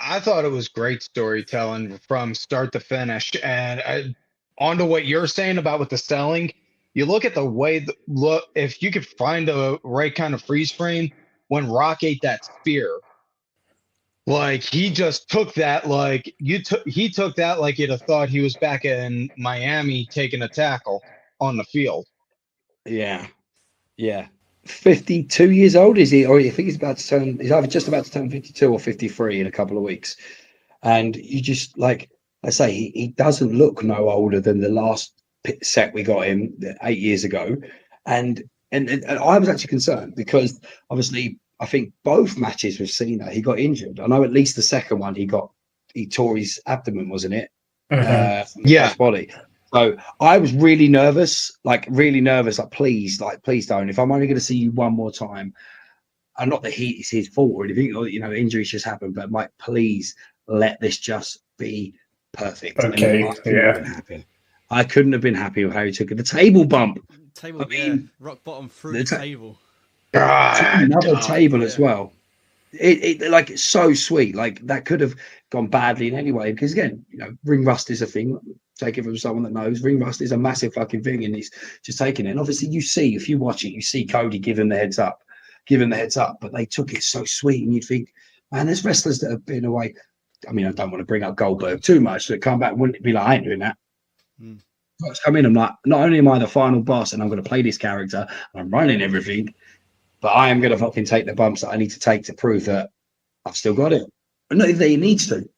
I thought it was great storytelling from start to finish. And on to what you're saying about with the selling, you look at the way, look, if you could find the right kind of freeze frame when Rock ate that spear, like he just took that, like he took that like you'd have thought he was back in Miami taking a tackle on the field. Yeah. 52 years old is he? Or I think he's either just about to turn 52 or 53 in a couple of weeks. And you just, like I say, he doesn't look no older than the last set we got him 8 years ago. And I was actually concerned because obviously I think both matches with Cena, he got injured. I know at least the second one he tore his abdomen, wasn't it? Yeah. Body. So I was really nervous, like please don't. If I'm only going to see you one more time, and not that it's his fault or anything, or injuries just happen, but Mike, please let this just be perfect. Okay, I couldn't have been happy with how he took it. The table bump, rock bottom through the table. Another table as well. It like, it's so sweet. Like, that could have gone badly in any way, because again, ring rust is a thing. Take it from someone that knows. Ring rust is a massive fucking thing, and he's just taking it. And obviously, if you watch it, you see Cody give him the heads up. But they took it so sweet, and you'd think, man, there's wrestlers that have been away. I mean, I don't want to bring up Goldberg too much, but come back, wouldn't it be like, I ain't doing that. Come in, I'm like, not only am I the final boss and I'm going to play this character and I'm running everything, but I am going to fucking take the bumps that I need to take to prove that I've still got it. But not that he needs to.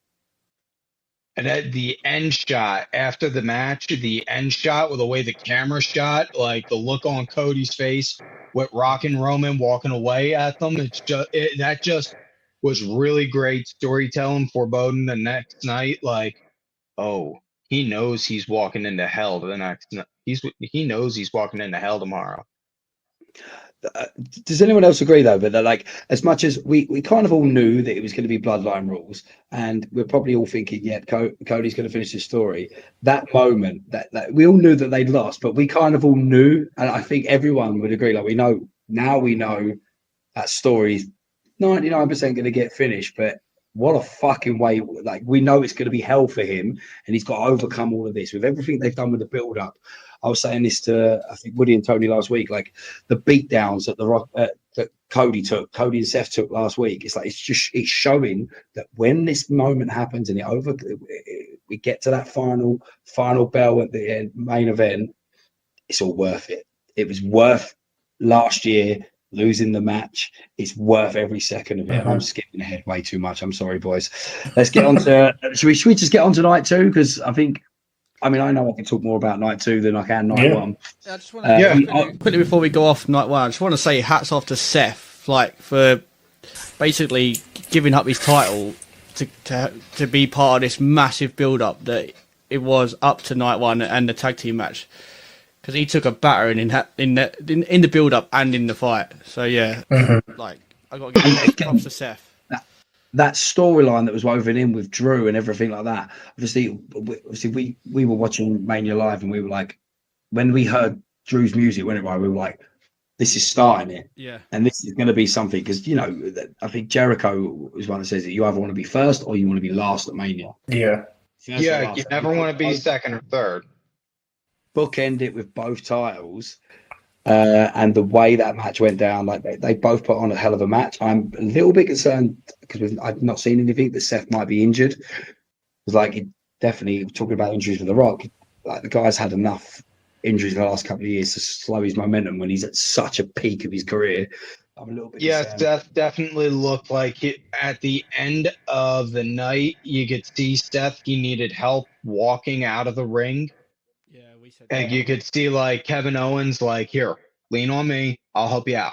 And at the end shot after the match, the end shot with the way the camera shot, like the look on Cody's face with Rock and Roman walking away at them, that just was really great storytelling, foreboding the next night. Like, oh, he knows he's walking into hell the next night. He knows he's walking into hell tomorrow. Does anyone else agree though? But that, like, as much as we kind of all knew that it was going to be bloodline rules, and we're probably all thinking, yeah, Cody's going to finish his story. That moment, that we all knew that they'd lost, but we kind of all knew, and I think everyone would agree. Like, we know that story's 99% going to get finished, but what a fucking way! Like, we know it's going to be hell for him, and he's got to overcome all of this with everything they've done with the build-up. I was saying this to, I think, Woody and Tony last week, like the beatdowns that Cody and Seth took last week. It's like, it's showing that when this moment happens and we get to that final bell at the main event, it's all worth it. It was worth last year losing the match. It's worth every second of it. And I'm skipping ahead way too much. I'm sorry, boys. Let's get on to. Should we just get on to night two? Because I know I can talk more about night two than I can night one. I just want to quickly before we go off night one. I just want to say hats off to Seth, like for basically giving up his title to be part of this massive build up that it was up to night one and the tag team match, because he took a battering in the build up and in the fight. So yeah, like I got to give props to Seth. That storyline that was woven in with Drew and everything like that. Obviously, we were watching Mania Live and we were like, when we heard Drew's music, when it right, we were like, this is starting it. Yeah. And this is going to be something, because, I think Jericho is one that says that you either want to be first or you want to be last at Mania. Yeah. Yeah, you never want to be second or third. Bookend it with both titles. And the way that match went down, like they both put on a hell of a match. I'm a little bit concerned because I've not seen anything that Seth might be injured. It's like, definitely talking about injuries with The Rock, like the guy's had enough injuries in the last couple of years to slow his momentum when he's at such a peak of his career. I'm a little bit concerned. Seth definitely looked like at the end of the night, you could see Seth, he needed help walking out of the ring. Yeah, we said And you could see like Kevin Owens, like, here, lean on me, I'll help you out.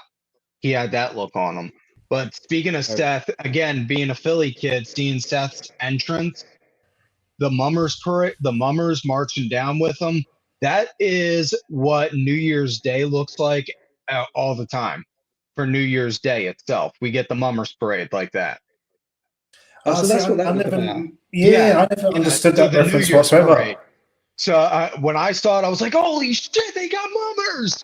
He had that look on him. But speaking of Seth, again, being a Philly kid, seeing Seth's entrance, the Mummers parade, the Mummers marching down with him, that is what New Year's Day looks like all the time. For New Year's Day itself, we get the Mummers parade like that. Oh, so that's what that was about. Yeah, I never understood that reference whatsoever. Parade. So when I saw it, I was like, holy shit, they got Mummers!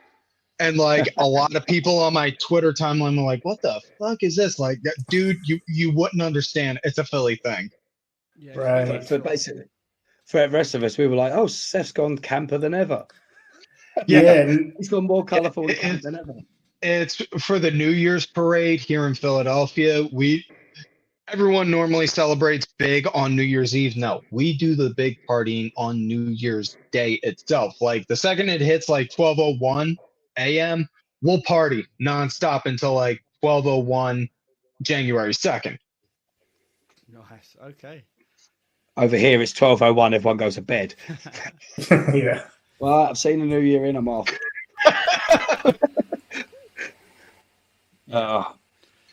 And like a lot of people on my Twitter timeline were like, what the fuck is this? Like, dude, you wouldn't understand. It's a Philly thing. Yeah, right. So basically, for the rest of us, we were like, oh, Seth's gone camper than ever. Yeah. He's gone more colourful than ever. It's for the New Year's parade here in Philadelphia. Everyone normally celebrates big on New Year's Eve. No, we do the big partying on New Year's Day itself. Like the second it hits like 12:01 a.m., we'll party nonstop until like 12:01 January 2nd. Nice. Okay. Over here, it's 12:01. Everyone goes to bed. Yeah. Well, I've seen the New Year in. I'm off.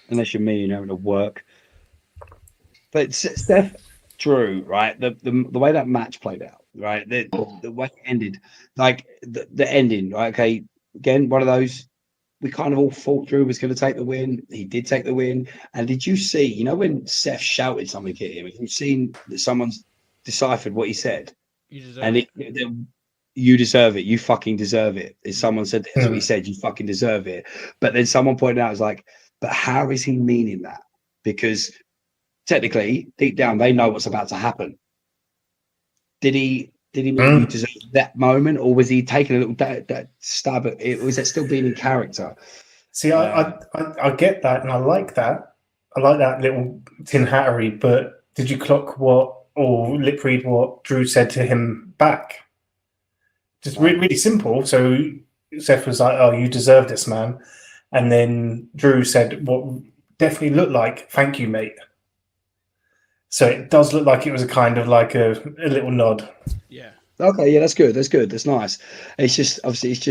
Unless you're me and having to work. But Steph, Drew, right? The way that match played out, right? The way it ended, like the ending, right? Okay, again, one of those. We kind of all thought Drew was going to take the win. He did take the win. And did you see? When Seth shouted something at him, have you seen that someone's deciphered what he said? You deserve and it. You deserve it. You fucking deserve it. If someone said that's what he said, you fucking deserve it. But then someone pointed out, it's like, but how is he meaning that? Because technically, deep down, they know what's about to happen. Did he mean you deserve that moment, or was he taking a little that stab at it? Was it still being in character? See, I get that, and I like that. I like that little tin hattery. But did you clock or lip read what Drew said to him back? Just really simple. So Seth was like, "Oh, you deserve this, man," and then Drew said what definitely looked like, "Thank you, mate." So it does look like it was a kind of like a little nod. Yeah. Okay, yeah, that's good. That's nice. It's just, obviously, it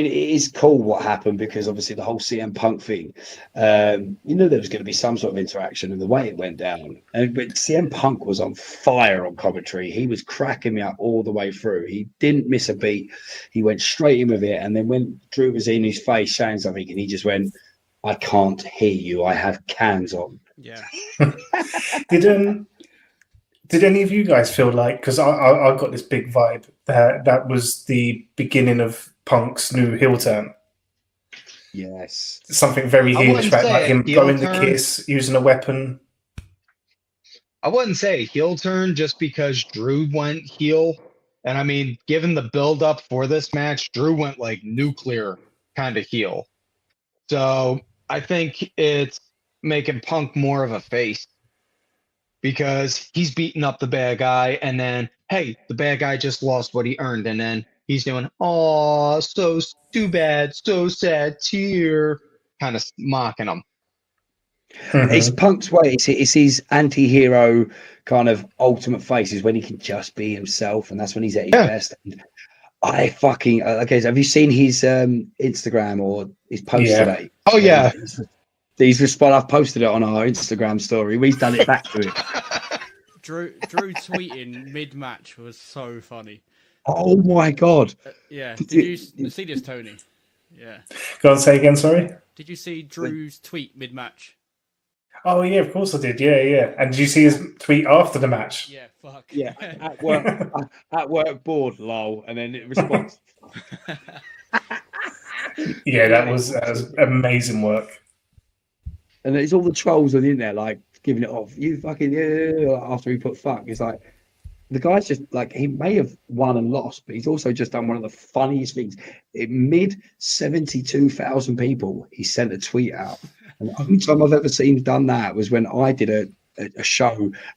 is cool what happened, because obviously the whole CM Punk thing, there was going to be some sort of interaction, and the way it went down. But CM Punk was on fire on commentary. He was cracking me up all the way through. He didn't miss a beat. He went straight in with it. And then when Drew was in his face saying something, and he just went, I can't hear you. I have cans on. Yeah. Did any of you guys feel like, because I got this big vibe that was the beginning of Punk's new heel turn? Yes. Something very heelish about like him blowing the kiss, using a weapon. I wouldn't say a heel turn just because Drew went heel. And I mean, given the build up for this match, Drew went like nuclear kind of heel. So I think it's making Punk more of a face, because he's beating up the bad guy, and then, hey, the bad guy just lost what he earned, and then he's doing, oh, so too bad, so sad, tear kind of mocking him. It's Punk's way. It's his anti-hero kind of ultimate face is when he can just be himself, and that's when he's at his best. And I fucking okay. So have you seen his Instagram or his post today? Oh yeah. He's responded. I've posted it on our Instagram story. We've done it back to him. Drew tweeting mid-match was so funny. Oh my god! Yeah, did you see this, Tony? Yeah. Go on, say again. Sorry. Did you see Drew's tweet mid-match? Oh yeah, of course I did. Yeah. And did you see his tweet after the match? Yeah, fuck. Yeah, at work, bored, lol, and then it responds. Yeah, that was amazing work. And it's all the trolls on the internet, like giving it off. You fucking after he put fuck. It's like the guy's just like he may have won and lost, but he's also just done one of the funniest things. Mid 72,000 people, he sent a tweet out. And the only time I've ever seen him done that was when I did a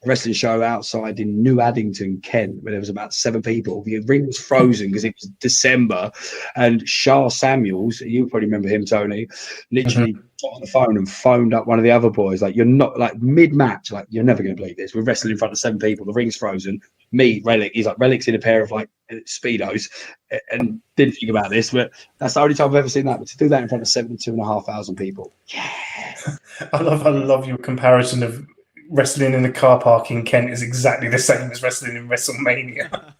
wrestling show outside in New Addington, Kent, where there was about 7 people. The ring was frozen because it was December, and Shah Samuels, you probably remember him, Tony, literally got on the phone and phoned up one of the other boys, like, you're not, like, mid-match, like, you're never going to believe this. We're wrestling in front of 7 people, the ring's frozen. Me, Relic, he's like, Relic's in a pair of, like, Speedos, and didn't think about this, but that's the only time I've ever seen that. But to do that in front of 72,500 people, yeah. I love your comparison of wrestling in a car park in Kent is exactly the same as wrestling in WrestleMania.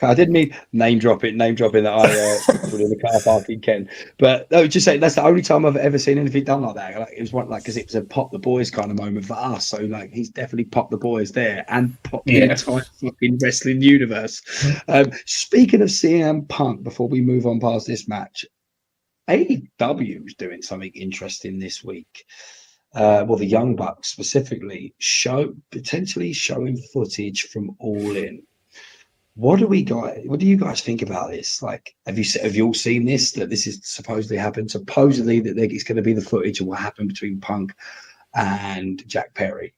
I didn't mean name dropping that I put in the car park in Kent, but no, just saying that's the only time I've ever seen anything done like that. Like, it was one because it was a pop the boys kind of moment for us. So like he's definitely popped the boys there and popped the entire fucking wrestling universe. Speaking of CM Punk, before we move on past this match, AEW is doing something interesting this week. Well, the Young Bucks specifically potentially showing footage from All In. What do you guys think about this? Like, have you all seen this? That this is supposedly happened. Supposedly that it's going to be the footage of what happened between Punk and Jack Perry.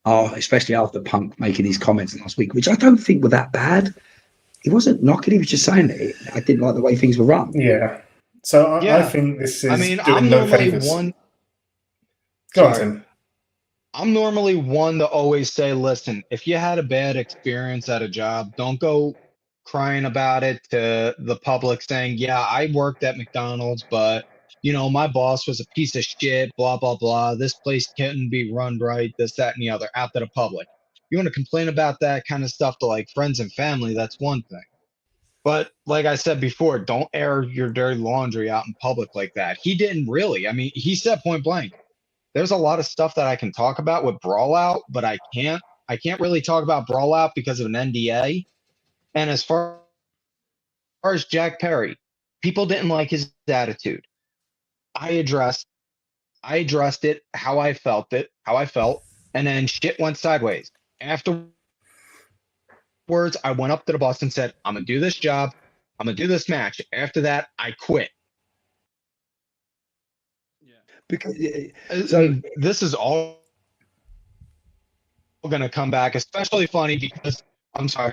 Oh, especially after Punk making his comments last week, which I don't think were that bad. He wasn't knocking. He was just saying that I didn't like the way things were run. Yeah. So I think this is. I mean, doing I'm no normally favors. one. Go on, Tim. I'm normally one to always say, listen, if you had a bad experience at a job, don't go crying about it to the public saying, yeah, I worked at McDonald's, but, you know, my boss was a piece of shit, blah, blah, blah. This place couldn't be run right, this, that, and the other, out to the public. You want to complain about that kind of stuff to, like, friends and family, that's one thing. But like I said before, don't air your dirty laundry out in public like that. He didn't really. I mean, he said point blank, there's a lot of stuff that I can talk about with Brawl Out, but I can't really talk about Brawl Out because of an NDA. And as far as Jack Perry, people didn't like his attitude. I addressed it, how I felt, and then shit went sideways. Afterwards, I went up to the boss and said, I'm going to do this job. I'm going to do this match. After that, I quit. Because so this is all going to come back, especially funny because I'm sorry.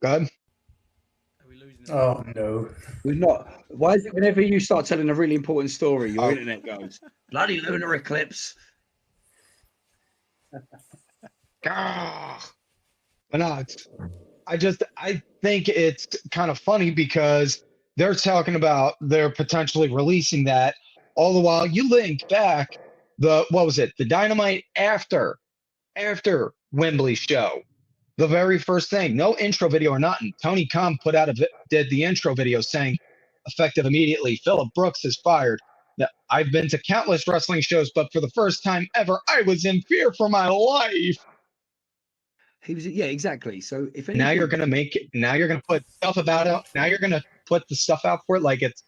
Go ahead. Are we losing? Oh no, we're not. Why is it whenever you start telling a really important story, your internet goes bloody lunar eclipse? But no, I think it's kind of funny because they're talking about they're potentially releasing that. All the while you link back the Dynamite after Wembley show, the very first thing, no intro video or nothing. Tony Khan did the intro video saying, effective immediately, Phillip Brooks is fired. Now, I've been to countless wrestling shows, but for the first time ever, I was in fear for my life. He was, yeah, exactly. So if anything, now you're gonna put stuff about it. Now you're gonna put the stuff out for it like it's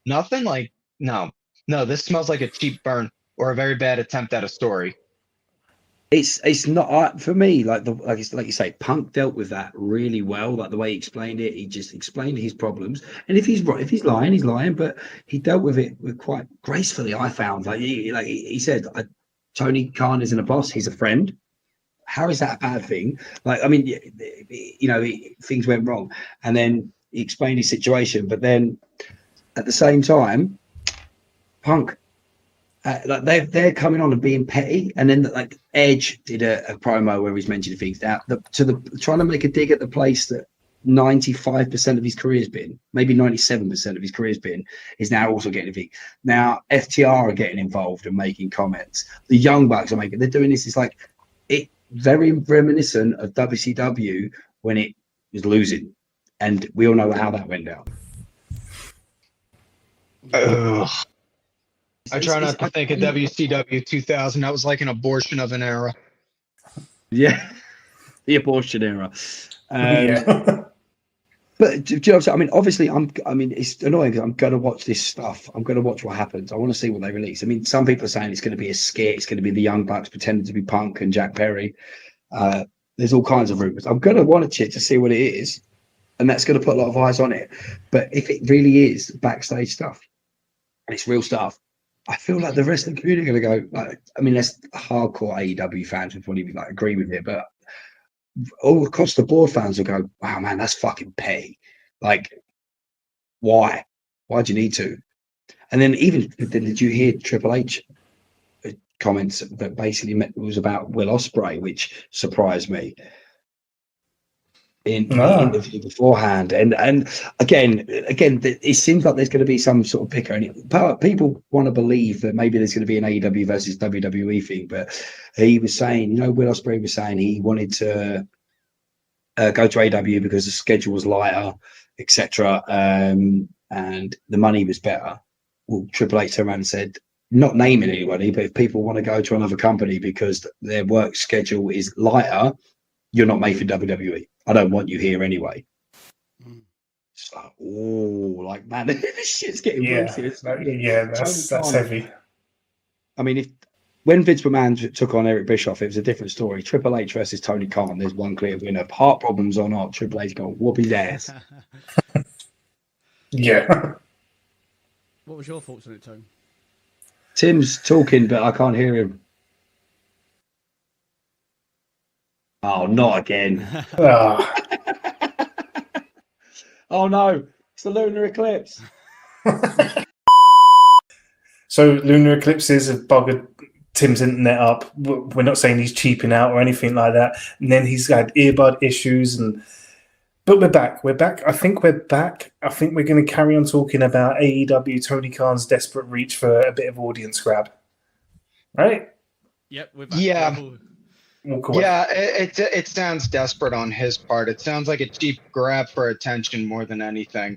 nothing. Like no, this smells like a cheap burn or a very bad attempt at a story. It's not for me. Like you say, Punk dealt with that really well. Like the way he explained it, he just explained his problems. And if he's lying, he's lying. But he dealt with it quite gracefully. I found he said, Tony Khan isn't a boss; he's a friend. How is that a bad thing? Like, I mean, you know, things went wrong, and then he explained his situation, but then at the same time, Punk, like they're coming on and being petty, and then like Edge did a promo where he's mentioning things now trying to make a dig at the place that 95% of his career's been, maybe 97% of his career's been, is now also getting involved. Now FTR are getting involved and making comments. The Young Bucks are they're doing this. It's like it very reminiscent of WCW when it was losing, and we all know how that went down. I try not to think of WCW 2000. That was like an abortion of an era. Yeah, the abortion era. Yeah. But do you know what I'm saying? I mean, obviously, it's annoying because I'm going to watch this stuff. I'm going to watch what happens. I want to see what they release. I mean, some people are saying it's going to be a skit. It's going to be the Young Bucks pretending to be Punk and Jack Perry. There's all kinds of rumors. I'm going to watch it to see what it is, and that's going to put a lot of eyes on it. But if it really is backstage stuff and it's real stuff, I feel like the rest of the community are going to go. Like, I mean, that's hardcore AEW fans would probably like agree with it, but all across the board, fans will go, "Wow, man, that's fucking petty. Like, why? Why'd you need to?" And then did you hear Triple H comments that basically was about Will Ospreay, which surprised me in the interview beforehand. And again, it seems like there's going to be some sort of bicker, and people want to believe that maybe there's going to be an AEW versus WWE thing. But he was saying, Will Ospreay was saying he wanted to go to AEW because the schedule was lighter, etc., and the money was better. Well, Triple H turned around and said, not naming anybody, but if people want to go to another company because their work schedule is lighter, you're not made for WWE. I don't want you here anyway. It's like, man, this shit's getting worse. That's heavy. I mean, when Vince McMahon took on Eric Bischoff, it was a different story. Triple H versus Tony Khan, there's one clear winner. Heart problems or not, Triple H going whoop his ass. Yeah. What was your thoughts on it, Tone? Tim's talking, but I can't hear him. Oh, not again. Oh no, it's the lunar eclipse. So lunar eclipses have buggered Tim's internet up. We're not saying he's cheaping out or anything like that. And then he's had earbud issues, but we're back. We're back. I think we're back. I think we're going to carry on talking about AEW, Tony Khan's desperate reach for a bit of audience grab. Right? Yep, we're back. Yeah. Yeah, it sounds desperate on his part. It sounds like a cheap grab for attention more than anything.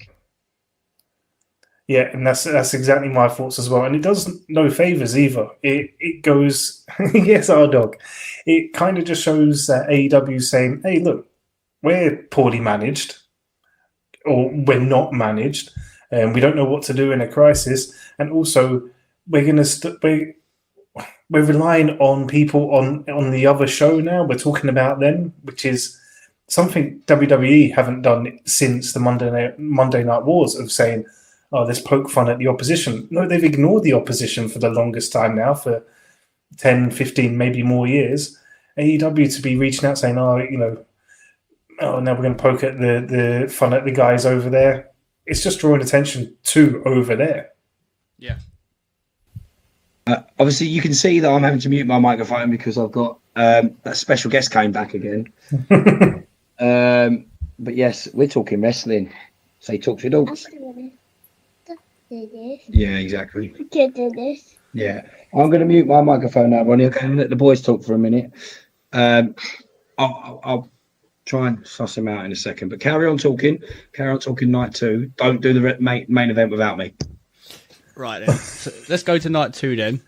Yeah, and that's exactly my thoughts as well. And it does no favors either. It goes, yes, our dog. It kind of just shows that AEW saying, hey, look, we're poorly managed, or we're not managed, and we don't know what to do in a crisis. And also, we're going to we're relying on people on the other show now. We're talking about them, which is something WWE haven't done since the Monday Night Wars of saying, oh, let's poke fun at the opposition. No, they've ignored the opposition for the longest time now, for 10, 15, maybe more years. AEW to be reaching out saying, now we're going to poke at the fun at the guys over there. It's just drawing attention to over there. Yeah. Obviously, you can see that I'm having to mute my microphone because I've got that special guest came back again. But yes, we're talking wrestling. Say talk to your dogs. Yeah, exactly. Yeah, I'm going to mute my microphone now, Ronnie. Okay, let the boys talk for a minute. I'll try and suss them out in a second. But carry on talking. Carry on talking night 2. Don't do the main event without me. Right then. So let's go to night 2 then.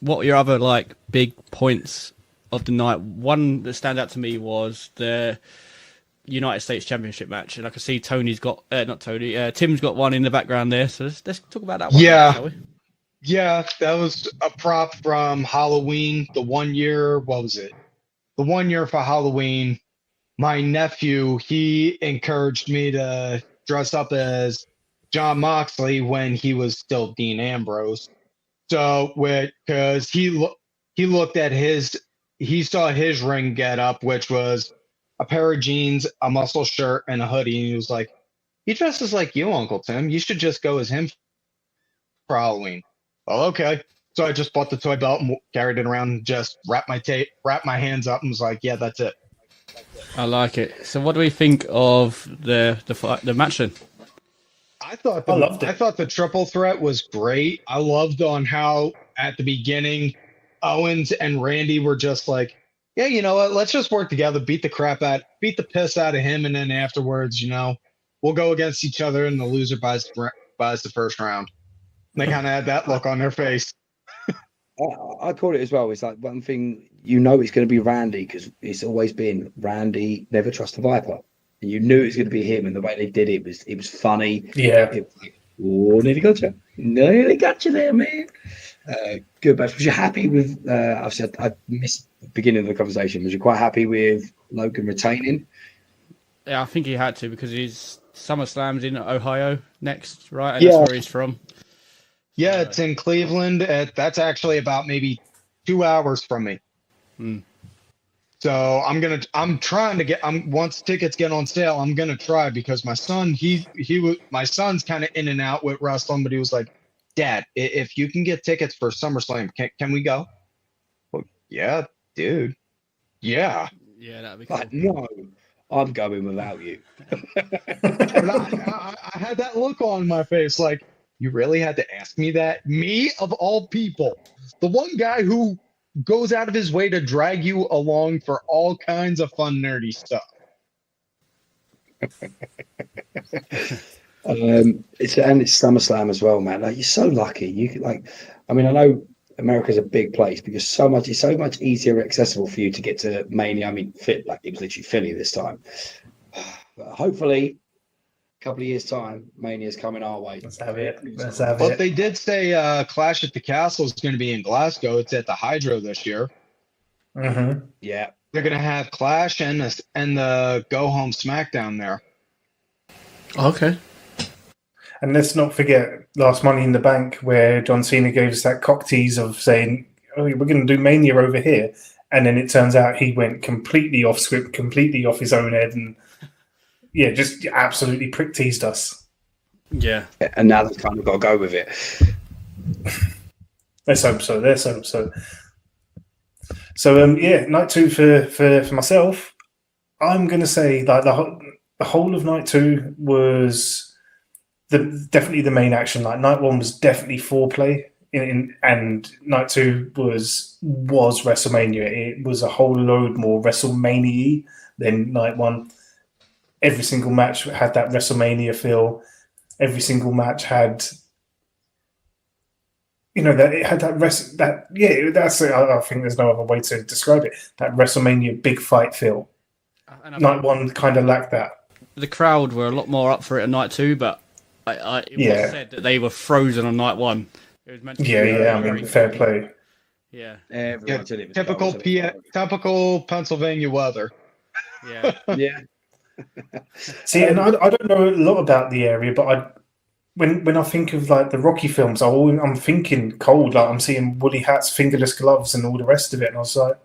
What are your other big points of the night? One that stand out to me was the United States Championship match, and I can see Tim's got one in the background there. So let's talk about that one. Yeah, shall we? Yeah, that was a prop from Halloween. The 1 year, what was it? The 1 year for Halloween. My nephew, he encouraged me to dress up as John Moxley when he was still Dean Ambrose. So, because he looked at he saw his ring get up, which was a pair of jeans, a muscle shirt, and a hoodie, and he was like, he dresses like you, Uncle Tim. You should just go as him for Halloween. Well, okay. So I just bought the toy belt and carried it around and just wrapped my hands up and was like, yeah, that's it. I like it. So what do we think of the match then? I thought the triple threat was great. I loved on how at the beginning Owens and Randy were just like, yeah, you know what? Let's just work together, beat the piss out of him, and then afterwards, we'll go against each other, and the loser buys the first round. And they kind of had that look on their face. I call it as well. It's like one thing it's going to be Randy because it's always been Randy never trust a Viper. And you knew it was going to be him, and the way they did it was funny. Yeah. Nearly got you there, man. Good match. Was you happy with? I missed the beginning of the conversation. Was you quite happy with Logan retaining? Yeah, I think he had to because his SummerSlam's in Ohio next, right? And Yeah. that's where he's from. Yeah, it's in Cleveland. That's actually about maybe 2 hours from me. So I'm trying to get. Once tickets get on sale, I'm gonna try because my son, my son's kind of in and out with wrestling, but he was like, Dad, if you can get tickets for SummerSlam, can we go? Well, yeah, dude. Yeah. Yeah, that'd be cool. Like, no, I'm going without you. And I had that look on my face, like, you really had to ask me that? Me, of all people, the one guy who goes out of his way to drag you along for all kinds of fun, nerdy stuff. It's SummerSlam as well, man. Like, you're so lucky. I know America's a big place because it's so much easier accessible for you to get to Mania. I mean, it was literally Philly this time. But hopefully, a couple of years' time, Mania's coming our way. Let's have it. But they did say Clash at the Castle is going to be in Glasgow. It's at the Hydro this year. Mm-hmm. Yeah. They're going to have Clash and the Go Home SmackDown there. Okay. And let's not forget last Money in the Bank, where John Cena gave us that cock tease of saying, "Oh, we're going to do Mania over here," and then it turns out he went completely off script, completely off his own head, and just absolutely prick teased us. Yeah. And now they've kind of got to go with it. Let's hope so. So, night two for myself. I'm going to say that the whole of night two was definitely the main action. Like night one was definitely foreplay, and night two was WrestleMania. It was a whole load more WrestleMania than night one. Every single match had that WrestleMania feel. Every single match had, that it had that's it. I think there's no other way to describe it. That WrestleMania big fight feel. Night one kind of lacked that. The crowd were a lot more up for it at night two, but it was said that they were frozen on night one. It was meant to be fair play. Yeah. Everyone said it was Typical Pennsylvania weather. Yeah. Yeah. See, and I don't know a lot about the area, but when I think of like the Rocky films, I'm thinking cold. Like I'm seeing woolly hats, fingerless gloves, and all the rest of it. And I was like,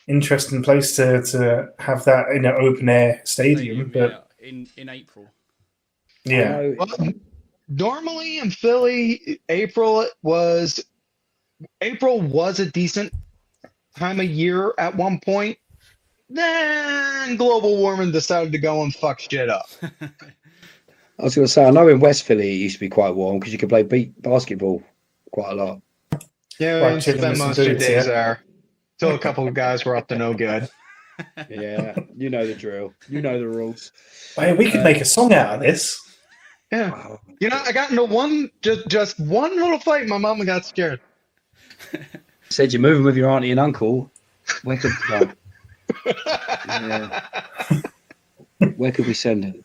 interesting place to have that in an open air stadium. But in April. Yeah. Well, normally in Philly, April was a decent time of year at one point. Then global warming decided to go and fuck shit up. I was going to say, I know in West Philly it used to be quite warm because you could play basketball quite a lot. Yeah, spend most of your days there. Till a couple of guys were up to no good. Yeah, you know the drill. You know the rules. Hey, we could make a song out of this. Yeah. Wow. I got into just one little fight. My mama got scared. Said you're moving with your auntie and uncle. Where could Where could we send it?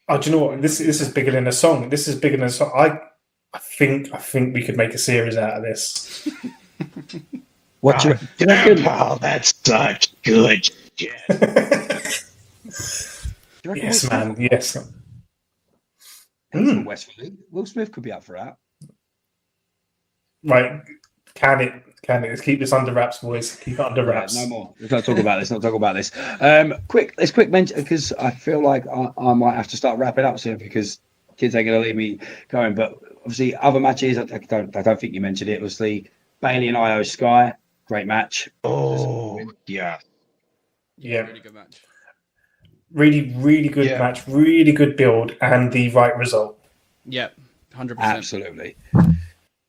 Oh, do you know what? This is bigger than a song. This is bigger than a song. I think we could make a series out of this. What do you reckon? Oh, that's such good shit. Yes, man. Yes. He's from West Philly. Will Smith could be up for that. Right. Can it? Can it? Let's keep this under wraps, boys. Keep it under wraps. No more. Let's not talk about this. Not talk about this. Let's quick mention, because I feel like I might have to start wrapping up soon because kids ain't going to leave me going. But obviously, other matches. I don't think you mentioned it. Was the Bailey and Io Sky. Great match. Oh yeah. Really good match. Really, really good match. Really good build and the right result. Yep, 100%. Absolutely.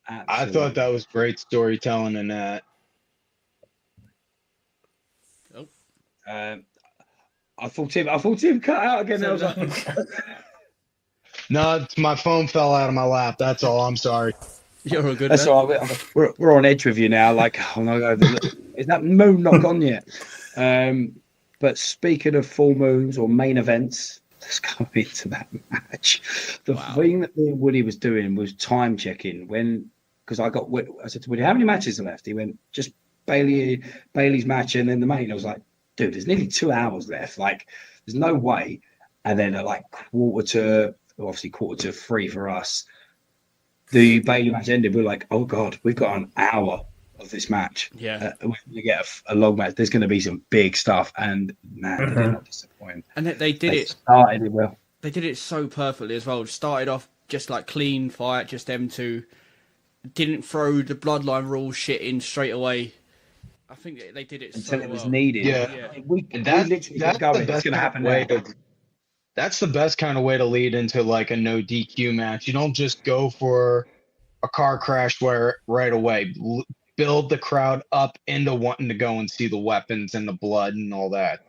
I thought that was great storytelling in that. I thought Tim cut out again. I was like, No, my phone fell out of my lap. That's all. I'm sorry. You're all good. that's man. all right. We're on edge with you now. Like, oh no, is that moon not gone yet? But speaking of full moons or main events, let's go into that match. The thing that me and Woody was doing was time checking because I said to Woody, how many matches are left? He went, just Bailey's match and then the main. I was like, dude, there's nearly 2 hours left. Like, there's no way. And then at like quarter to 3 for us, the Bailey match ended. We're like, oh God, we've got an hour of this match. Yeah. We're going to get a long match. There's going to be some big stuff. And man, they did not disappoint. And they Started it well. They did it so perfectly as well. Started off just like clean fight, just them two. Didn't throw the bloodline rule shit in straight away. I think they did it Until so it was well. needed. Yeah. We literally kept going. It's going to happen now. That's the best kind of way to lead into like a no DQ match. You don't just go for a car crash right away. Build the crowd up into wanting to go and see the weapons and the blood and all that.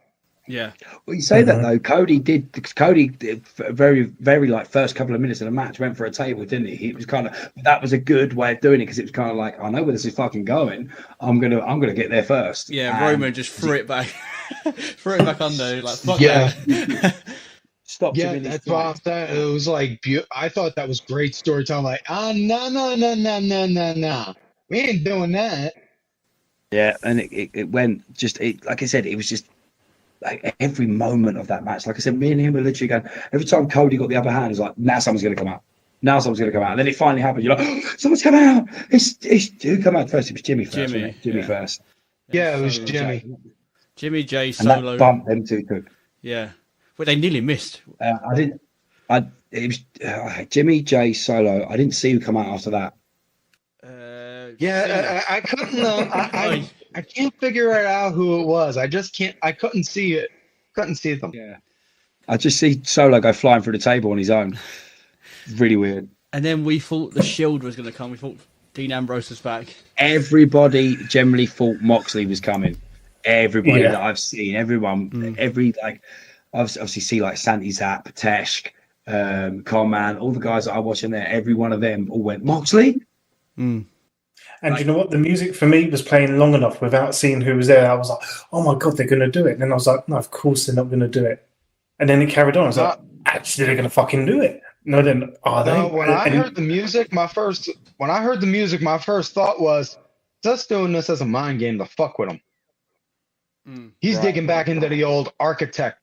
Yeah. Well, you say that though. Cody did very, very like first couple of minutes of the match went for a table, didn't he? He was that was a good way of doing it because it was kind of like, I know where this is fucking going. I'm gonna get there first. Yeah. And Roman just threw it back, threw it back under. Like fuck that. Stopped him Yeah, in his that's what I tracks. thought. It was like I thought that was great storytelling. Like, no, we ain't doing that. Yeah, and it went just like I said, it was just like every moment of that match. Like I said, me and him were literally going. Every time Cody got the upper hand, it's like now someone's going to come out. Now someone's going to come out, and then it finally happened. You're like, oh, someone's come out. It's who come out first? It was Jimmy first. Jimmy first. Yeah, it was Jimmy. Jimmy J And Solo. that bumped them two took. Yeah. Well, they nearly missed. It was Jimmy J Solo. I didn't see who come out after that. I couldn't. I can't figure it out who it was. I just can't. I couldn't see it. Couldn't see them. Yeah. I just see Solo go flying through the table on his own. Really weird. And then we thought the Shield was going to come. We thought Dean Ambrose was back. Everybody generally thought Moxley was coming. Everybody that I've seen, everyone, I obviously see like Santi Zap, Tesh, Carman, all the guys that I watch in there. Every one of them all went Moxley. And you know what? The music for me was playing long enough without seeing who was there. I was like, oh my God, they're going to do it. And then I was like, no, of course they're not going to do it. And then it carried on. I was like, actually, they're going to fucking do it. No, then are they? When I heard the music, my first thought was, just doing this as a mind game to fuck with him. He's digging back into the old architect.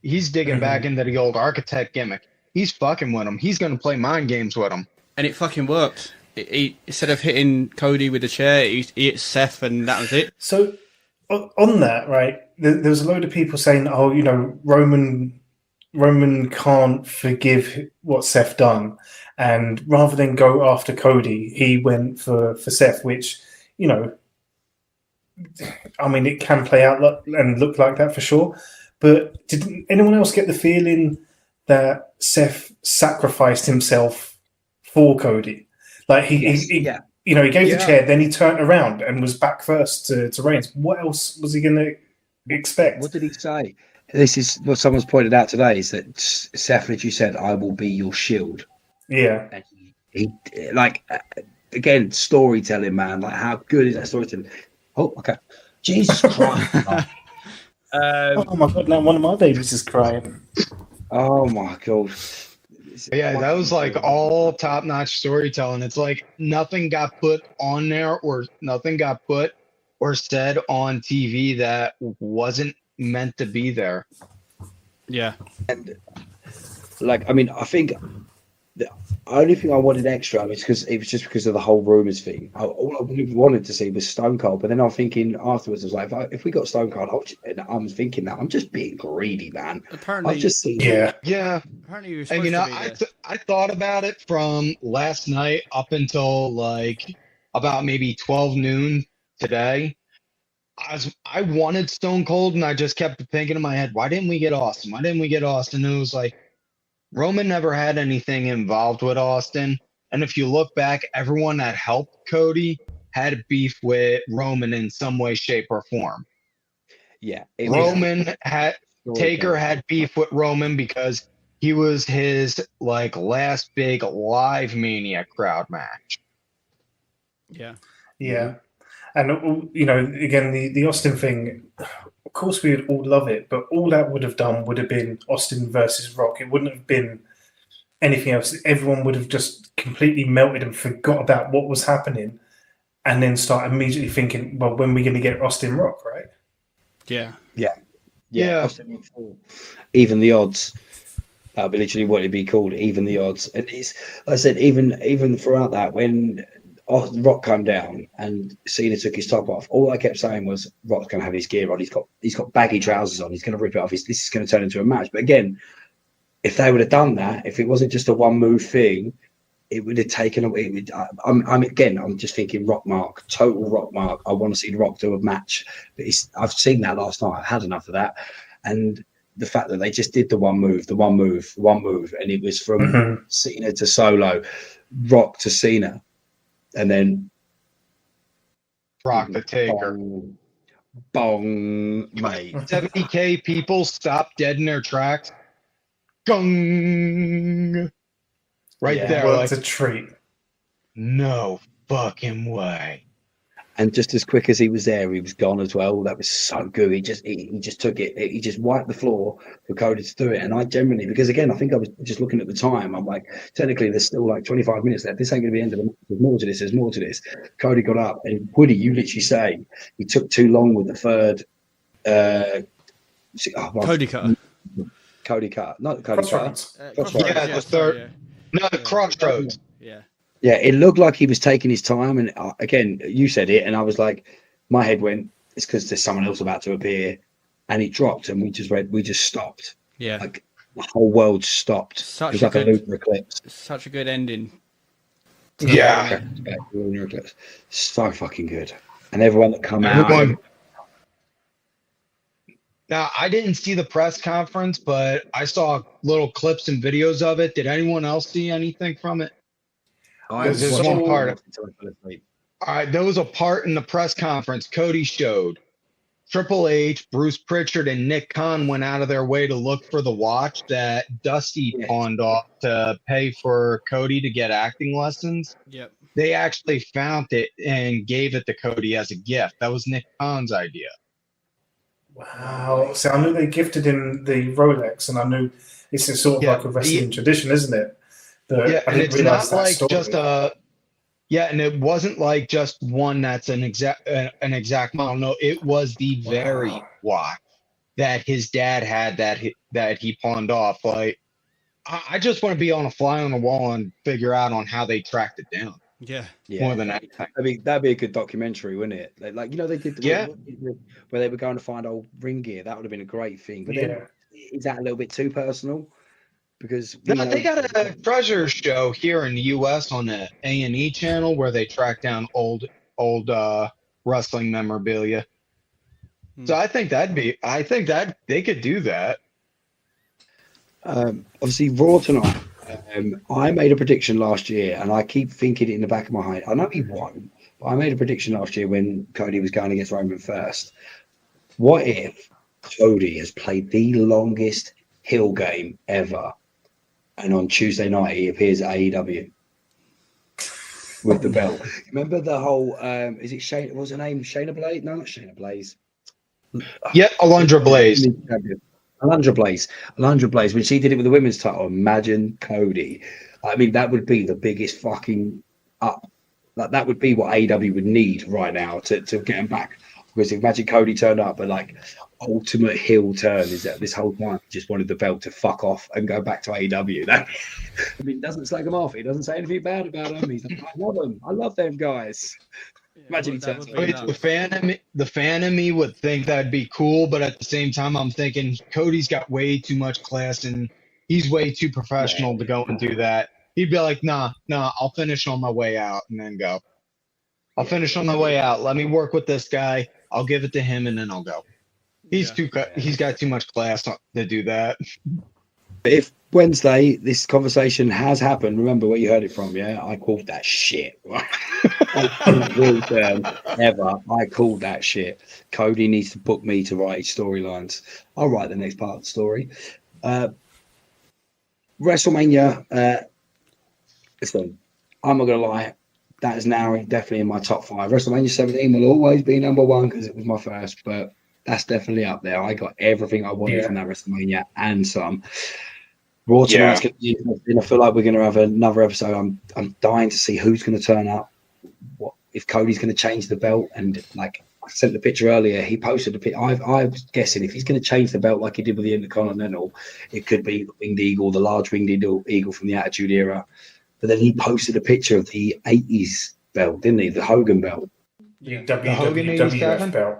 He's digging back into the old architect gimmick. He's fucking with him. He's going to play mind games with him. And it fucking worked. He instead of hitting Cody with the chair, he hit Seth, and that was it. So, on that, right, there was a load of people saying, oh, you know, Roman can't forgive what Seth done. And rather than go after Cody, he went for Seth, which, you know, I mean, it can play out and look like that for sure. But did anyone else get the feeling that Seth sacrificed himself for Cody? Like he you know, he gave the chair, then he turned around and was back first to Reigns. What else was he going to expect? What did he say? This is what someone's pointed out today: is that Seth literally said, "I will be your shield." Yeah, and he like again storytelling, man. Like how good is that storytelling? Oh, okay. Jesus Christ. Oh my God, now one of my babies is crying. Oh my God. Yeah, that was like all top-notch storytelling. It's like nothing got put on there or nothing got put or said on TV that wasn't meant to be there. Yeah. And like, I mean, I think The only thing I wanted extra was because it was just because of the whole rumors thing. All I really wanted to see was Stone Cold, but then I'm thinking afterwards, I was like, if we got Stone Cold, I'm thinking that I'm just being greedy, man. Apparently, I've just seen. Yeah. Yeah. apparently you were And supposed to be there. I thought about it from last night up until like about maybe 12 noon today. I wanted Stone Cold, and I just kept thinking in my head, why didn't we get Austin? Why didn't we get Austin? And it was like Roman never had anything involved with Austin. And if you look back, everyone that helped Cody had beef with Roman in some way, shape, or form. Yeah, Taker had beef with Roman because he was his like last big live Mania crowd match. Yeah. Yeah. And, you know, again, the Austin thing, of course we would all love it, but all that would have done would have been Austin versus Rock. It wouldn't have been anything else. Everyone would have just completely melted and forgot about what was happening and then start immediately thinking, well, when are we going to get Austin Rock, right? Yeah. Yeah. Austin, even the odds. That'd be literally what it'd be called, even the odds. And it's, like I said, even throughout that, when Rock came down and Cena took his top off, all I kept saying was Rock's going to have his gear on. He's got baggy trousers on. He's going to rip it off. This is going to turn into a match. But again, if they would have done that, if it wasn't just a one move thing, it would have taken away. I'm just thinking Rock Mark, total Rock Mark. I want to see the Rock do a match, but I've seen that last night. I had enough of that, and the fact that they just did the one move, and it was from Cena to Solo, Rock to Cena, and then Rock the Taker. Bong, mate. 70K people stopped dead in their tracks. Gung. Right there. Well, Like, it's a treat. no fucking way. And just as quick as he was there, he was gone as well. That was so good. He just took it. He just wiped the floor for Cody to do it. And I generally, because again, I think I was just looking at the time. I'm like, technically, there's still like 25 minutes left. This ain't going to be the end of the match. There's more to this. There's more to this. Cody got up, and Woody, you literally say he took too long with the third. Cody Cutter. Cody Cutter, not Cody Cutter. Crossroads. Yeah, the third. No, the Crossroads. Yeah. Yeah, it looked like he was taking his time, and again, you said it, and I was like, my head went, it's because there's someone else about to appear, and he dropped, and we just stopped. Yeah. Like the whole world stopped. It was like a lunar eclipse. Such a good ending. Yeah. Lunar eclipse. So fucking good, and everyone that come out. Now, I didn't see the press conference, but I saw little clips and videos of it. Did anyone else see anything from it? There's one part. All right, there was a part in the press conference Cody showed. Triple H, Bruce Pritchard, and Nick Khan went out of their way to look for the watch that Dusty pawned off to pay for Cody to get acting lessons. Yep. They actually found it and gave it to Cody as a gift. That was Nick Khan's idea. Wow. So I knew they gifted him the Rolex, and I knew it's a sort of like a wrestling tradition, isn't it? And it's not like just and it wasn't like just one that's an exact model. No, it was the very watch that his dad had that he pawned off. Like, I just want to be on a fly on the wall and figure out on how they tracked it down. Yeah. More than anything. That'd be a good documentary, wouldn't it? Like they did where they were going to find old ring gear. That would have been a great thing. But then, is that a little bit too personal? Because they got a treasure show here in the U.S. on the A&E channel where they track down old wrestling memorabilia. So I think that they could do that. Obviously, Raw tonight. I made a prediction last year, and I keep thinking it in the back of my head. I know he won, but I made a prediction last year when Cody was going against Roman first. What if Cody has played the longest heel game ever? And on Tuesday night, he appears at AEW with the belt. Remember the whole, is it Shayna, what was her name? Shayna Blaze? No, not Shayna Blaze. Yeah, Alundra Blaze. Alundra Blaze, when she did it with the women's title, imagine Cody. I mean, that would be the biggest fucking up. Like, that would be what AEW would need right now to get him back Because imagine Cody turned up, but like ultimate heel turn is that this whole time he just wanted the belt to fuck off and go back to AEW. I mean, doesn't slag them off. He doesn't say anything bad about them. He's like, I love them. I love them guys. Imagine he turns up. The fan in me would think that'd be cool, but at the same time, I'm thinking Cody's got way too much class and he's way too professional to go and do that. He'd be like, nah, I'll finish on my way out and then go. I'll finish on my way out. Let me work with this guy. I'll give it to him and then I'll go. He's got too much class to do that. If Wednesday this conversation has happened, remember where you heard it from, yeah? I called that shit. I called that shit. Cody needs to book me to write his storylines. I'll write the next part of the story. WrestleMania, listen, I'm not going to lie, that is now definitely in my top 5. WrestleMania 17 will always be number 1 because it was my first, but that's definitely up there. I got everything I wanted from that WrestleMania and some. Raw tonight's going to be interesting. I feel like we're going to have another episode. I'm dying to see who's going to turn up. What if Cody's going to change the belt? And like I sent the picture earlier, he posted a picture. I was guessing if he's going to change the belt like he did with the Intercontinental, it could be the winged eagle, the large winged eagle from the Attitude Era. But then he posted a picture of the 80s belt, didn't he? The Hogan belt. The WWF belt.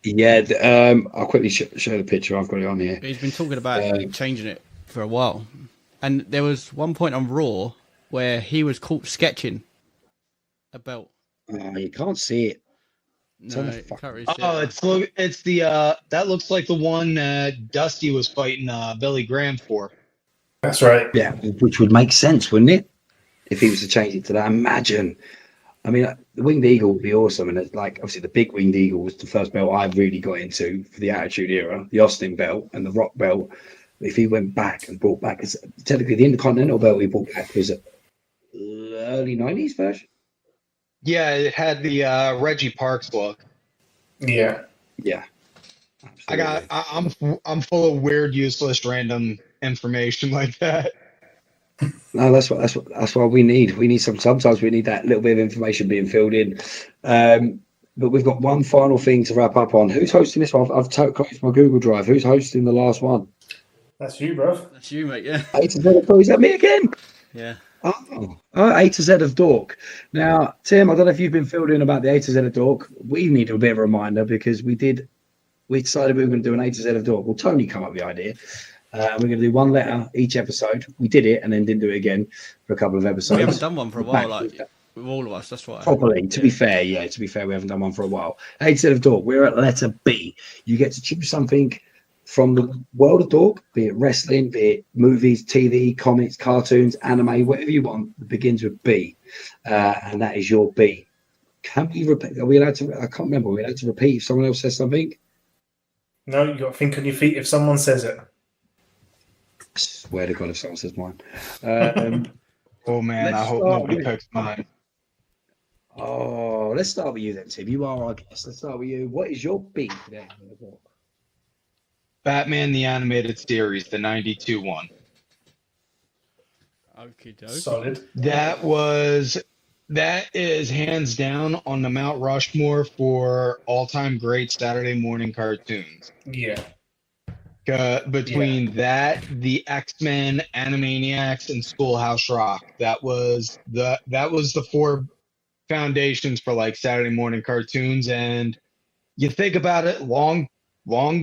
Yeah, I'll quickly show the picture. I've got it on here. He's been talking about changing it for a while. And there was one point on Raw where he was caught sketching a belt. Oh, you can't see it. No, can't really see it. It's the that looks like the one Dusty was fighting Billy Graham for. That's right. Yeah, which would make sense, wouldn't it? If he was to change it to that. Imagine. I mean, the winged eagle would be awesome, and it's like obviously the big winged eagle was the first belt I really got into for the Attitude Era, the Austin belt and the Rock belt. If he went back and brought back, because technically the Intercontinental belt he brought back was a early 90s version. Yeah, it had the Reggie Parks look. Yeah. Absolutely. I'm full of weird, useless, random information like that. No, that's what we need. We need sometimes we need that little bit of information being filled in. But we've got one final thing to wrap up on. Who's hosting this one? I've closed my Google Drive. Who's hosting the last one? That's you, bruv. That's you, mate, yeah. A to Z of Dork. Is that me again? Yeah. Oh, A to Z of Dork. Now, Tim, I don't know if you've been filled in about the A to Z of Dork. We need a bit of a reminder because we decided we were going to do an A to Z of Dork. Well, Tony came up with the idea. We're going to do one letter each episode. We did it and then didn't do it again for a couple of episodes. We haven't done one for a while, like with all of us. That's why. Properly, to be fair, we haven't done one for a while. A to Z of Dork. We're at letter B. You get to choose something from the world of Dork, be it wrestling, be it movies, TV, comics, cartoons, anime, whatever you want. It begins with B, and that is your B. Can we repeat? Are we allowed to? I can't remember. Are we allowed to repeat if someone else says something? No, you got to think on your feet if someone says it. I swear to God, if someone says mine. Oh man, I hope nobody picks mine. Oh, let's start with you then, Tim. You are our guest. Let's start with you. What is your B today? Batman the Animated Series, the 92 one. Okay, Solid. That is hands down on the Mount Rushmore for all-time great Saturday morning cartoons. Yeah. Between that, the X-Men, Animaniacs, and Schoolhouse Rock, that was the 4 foundations for like Saturday morning cartoons. And you think about it, long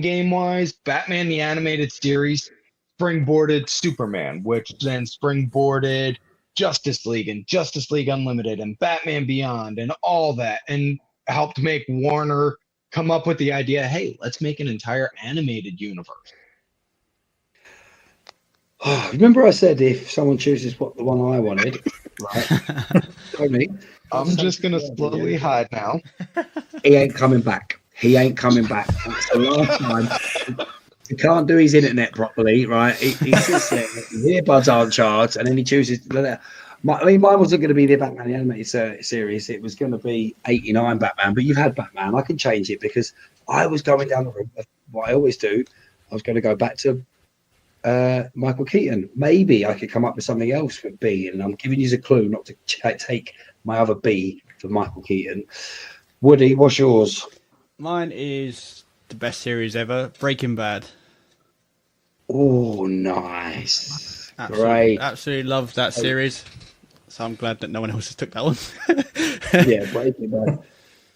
game wise, Batman the Animated Series springboarded Superman, which then springboarded Justice League and Justice League Unlimited and Batman Beyond and all that, and helped make Warner come up with the idea, hey, let's make an entire animated universe. Oh, remember I said if someone chooses what the one I wanted, right? Tony, I'm just going to slowly hide now. He ain't coming back. That's the last time. He can't do his internet properly, right? He sits there, his earbuds aren't charged, and then he chooses. Mine wasn't going to be the Batman the Animated Series. It was going to be 89 Batman, but you've had Batman. I can change it because I was going down the route of what I always do. I was going to go back to Michael Keaton. Maybe I could come up with something else with B, and I'm giving you a clue not to take my other B for Michael Keaton. Woody, what's yours? Mine is the best series ever, Breaking Bad. Oh, nice. Absolutely, Great. absolutely love that series. So I'm glad that no one else has took that one. Yeah, Breaking Bad.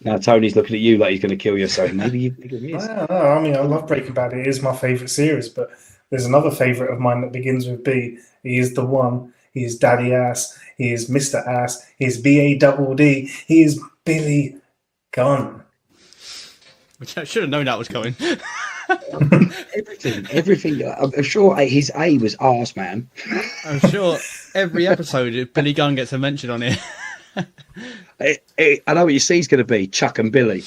Now Tony's looking at you like he's going to kill you, so maybe you think of I his. don't know. I mean, I love Breaking Bad. It is my favourite series, but there's another favourite of mine that begins with B. He is the one. He is Daddy Ass. He is Mr. Ass. He is B-A-double-D. He is Billy Gunn. Which I should have known that was coming. Everything. I'm sure his A was arse, man. I'm sure every episode Billy Gunn gets a mention on it. I know what your C's going to be, Chuck and Billy.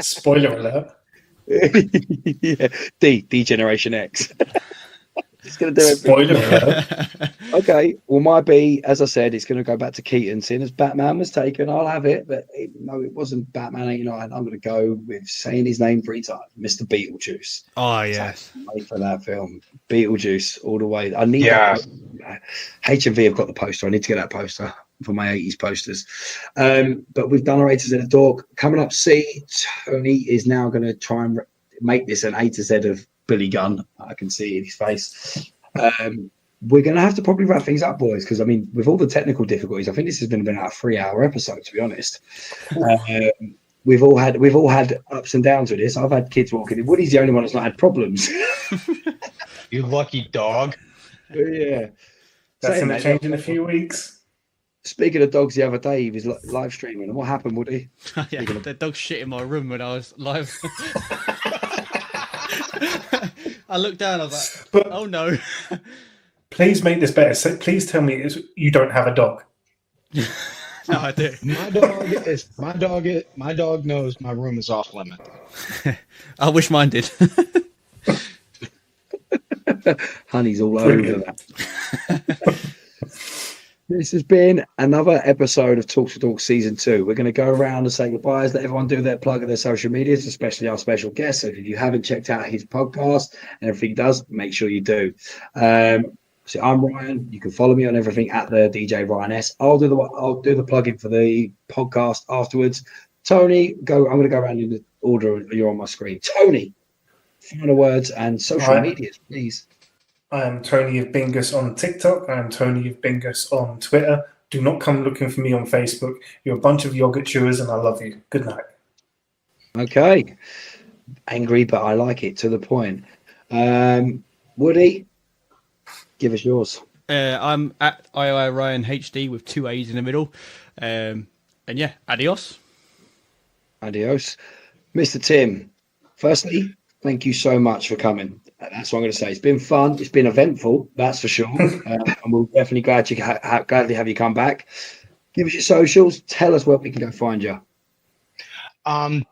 Spoiler alert. Yeah, D Generation X. It's going to do everything. Spoiler alert. Okay, well, my B, as I said, it's going to go back to Keaton. Seeing as Batman was taken, I'll have it. But no, it wasn't Batman 89. I'm going to go with saying his name 3 times, Mr. Beetlejuice. Oh, yes. Wait for that film. Beetlejuice all the way. I need that. HMV have got the poster. I need to get that poster for my 80s posters. But we've done our A to Z of Dork. Coming up, C, Tony is now going to try and make this an A to Z of Billy Gunn. I can see in his face. We're going to have to probably wrap things up, boys, because I mean, with all the technical difficulties, I think this has been about a 3-hour episode, to be honest. We've all had ups and downs with this. I've had kids walking in. Woody's the only one that's not had problems. You lucky dog. Yeah, That's Saying going to that, change in a few weeks. Speaking of dogs, the other day he was live streaming, and what happened, Woody? Yeah, the dog shit in my room when I was live. I looked down, I was like, oh no. Please make this better. So please tell me you don't have a dog. No, I do. My dog knows my room is off limit. I wish mine did. Honey's all over that. This has been another episode of Talks with Dorks Season 2. We're going to go around and say goodbyes, let everyone do their plug of their social medias, especially our special guest. So if you haven't checked out his podcast and everything he does, make sure you do. So I'm Ryan. You can follow me on everything at the DJ Ryan S. I'll do the plug-in for the podcast afterwards. Tony, I'm going to go around in the order you're on my screen. Tony, final words and social medias, please. I am Tony of Bingus on TikTok. I am Tony of Bingus on Twitter. Do not come looking for me on Facebook. You're a bunch of yogurt chewers and I love you. Good night. Okay. Angry, but I like it, to the point. Woody, give us yours. I'm at IOI Ryan HD with 2 A's in the middle. And yeah, adios. Adios. Mr. Tim, firstly, thank you so much for coming. That's what I'm going to say. It's been fun. It's been eventful, that's for sure. And we're definitely gladly have you come back. Give us your socials. Tell us where we can go find you.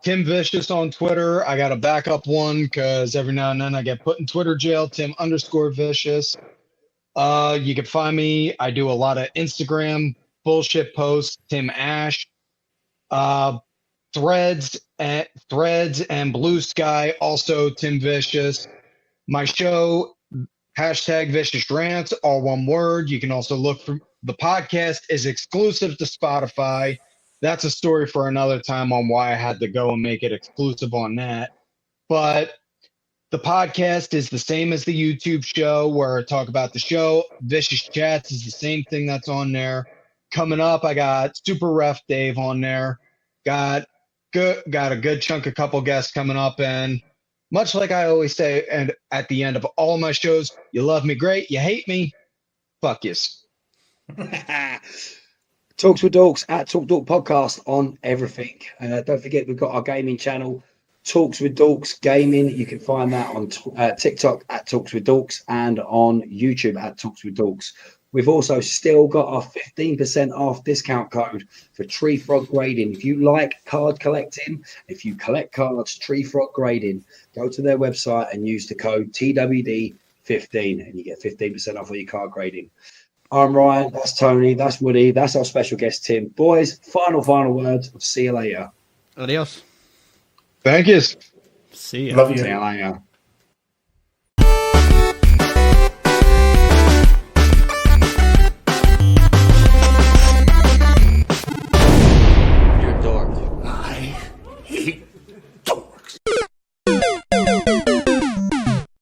Tim Vicious on Twitter. I got a backup one because every now and then I get put in Twitter jail. Tim_Vicious. You can find me. I do a lot of Instagram bullshit posts. Tim Ash. Threads and Blue Sky. Also Tim Vicious. My show, #Vicious Rants, all one word. You can also look for the podcast is exclusive to Spotify. That's a story for another time on why I had to go and make it exclusive on that. But the podcast is the same as the YouTube show where I talk about the show. Vicious Chats is the same thing that's on there. Coming up, I got Super Ref Dave on there. Got a good chunk, a couple guests coming up, and much like I always say, and at the end of all my shows, you love me, great. You hate me, fuck yous. Talks with Dorks at Talk Dork Podcast on everything. Don't forget, we've got our gaming channel, Talks with Dorks Gaming. You can find that on TikTok at Talks with Dorks and on YouTube at Talks with Dorks. We've also still got our 15% off discount code for Tree Frog Grading. If you like card collecting, if you collect cards, Tree Frog Grading, go to their website and use the code TWD15 and you get 15% off all your card grading. I'm Ryan, that's Tony, that's Woody, that's our special guest Tim. Boys, final words. See you later. Adios. Thank you. See ya. Love you. See you later.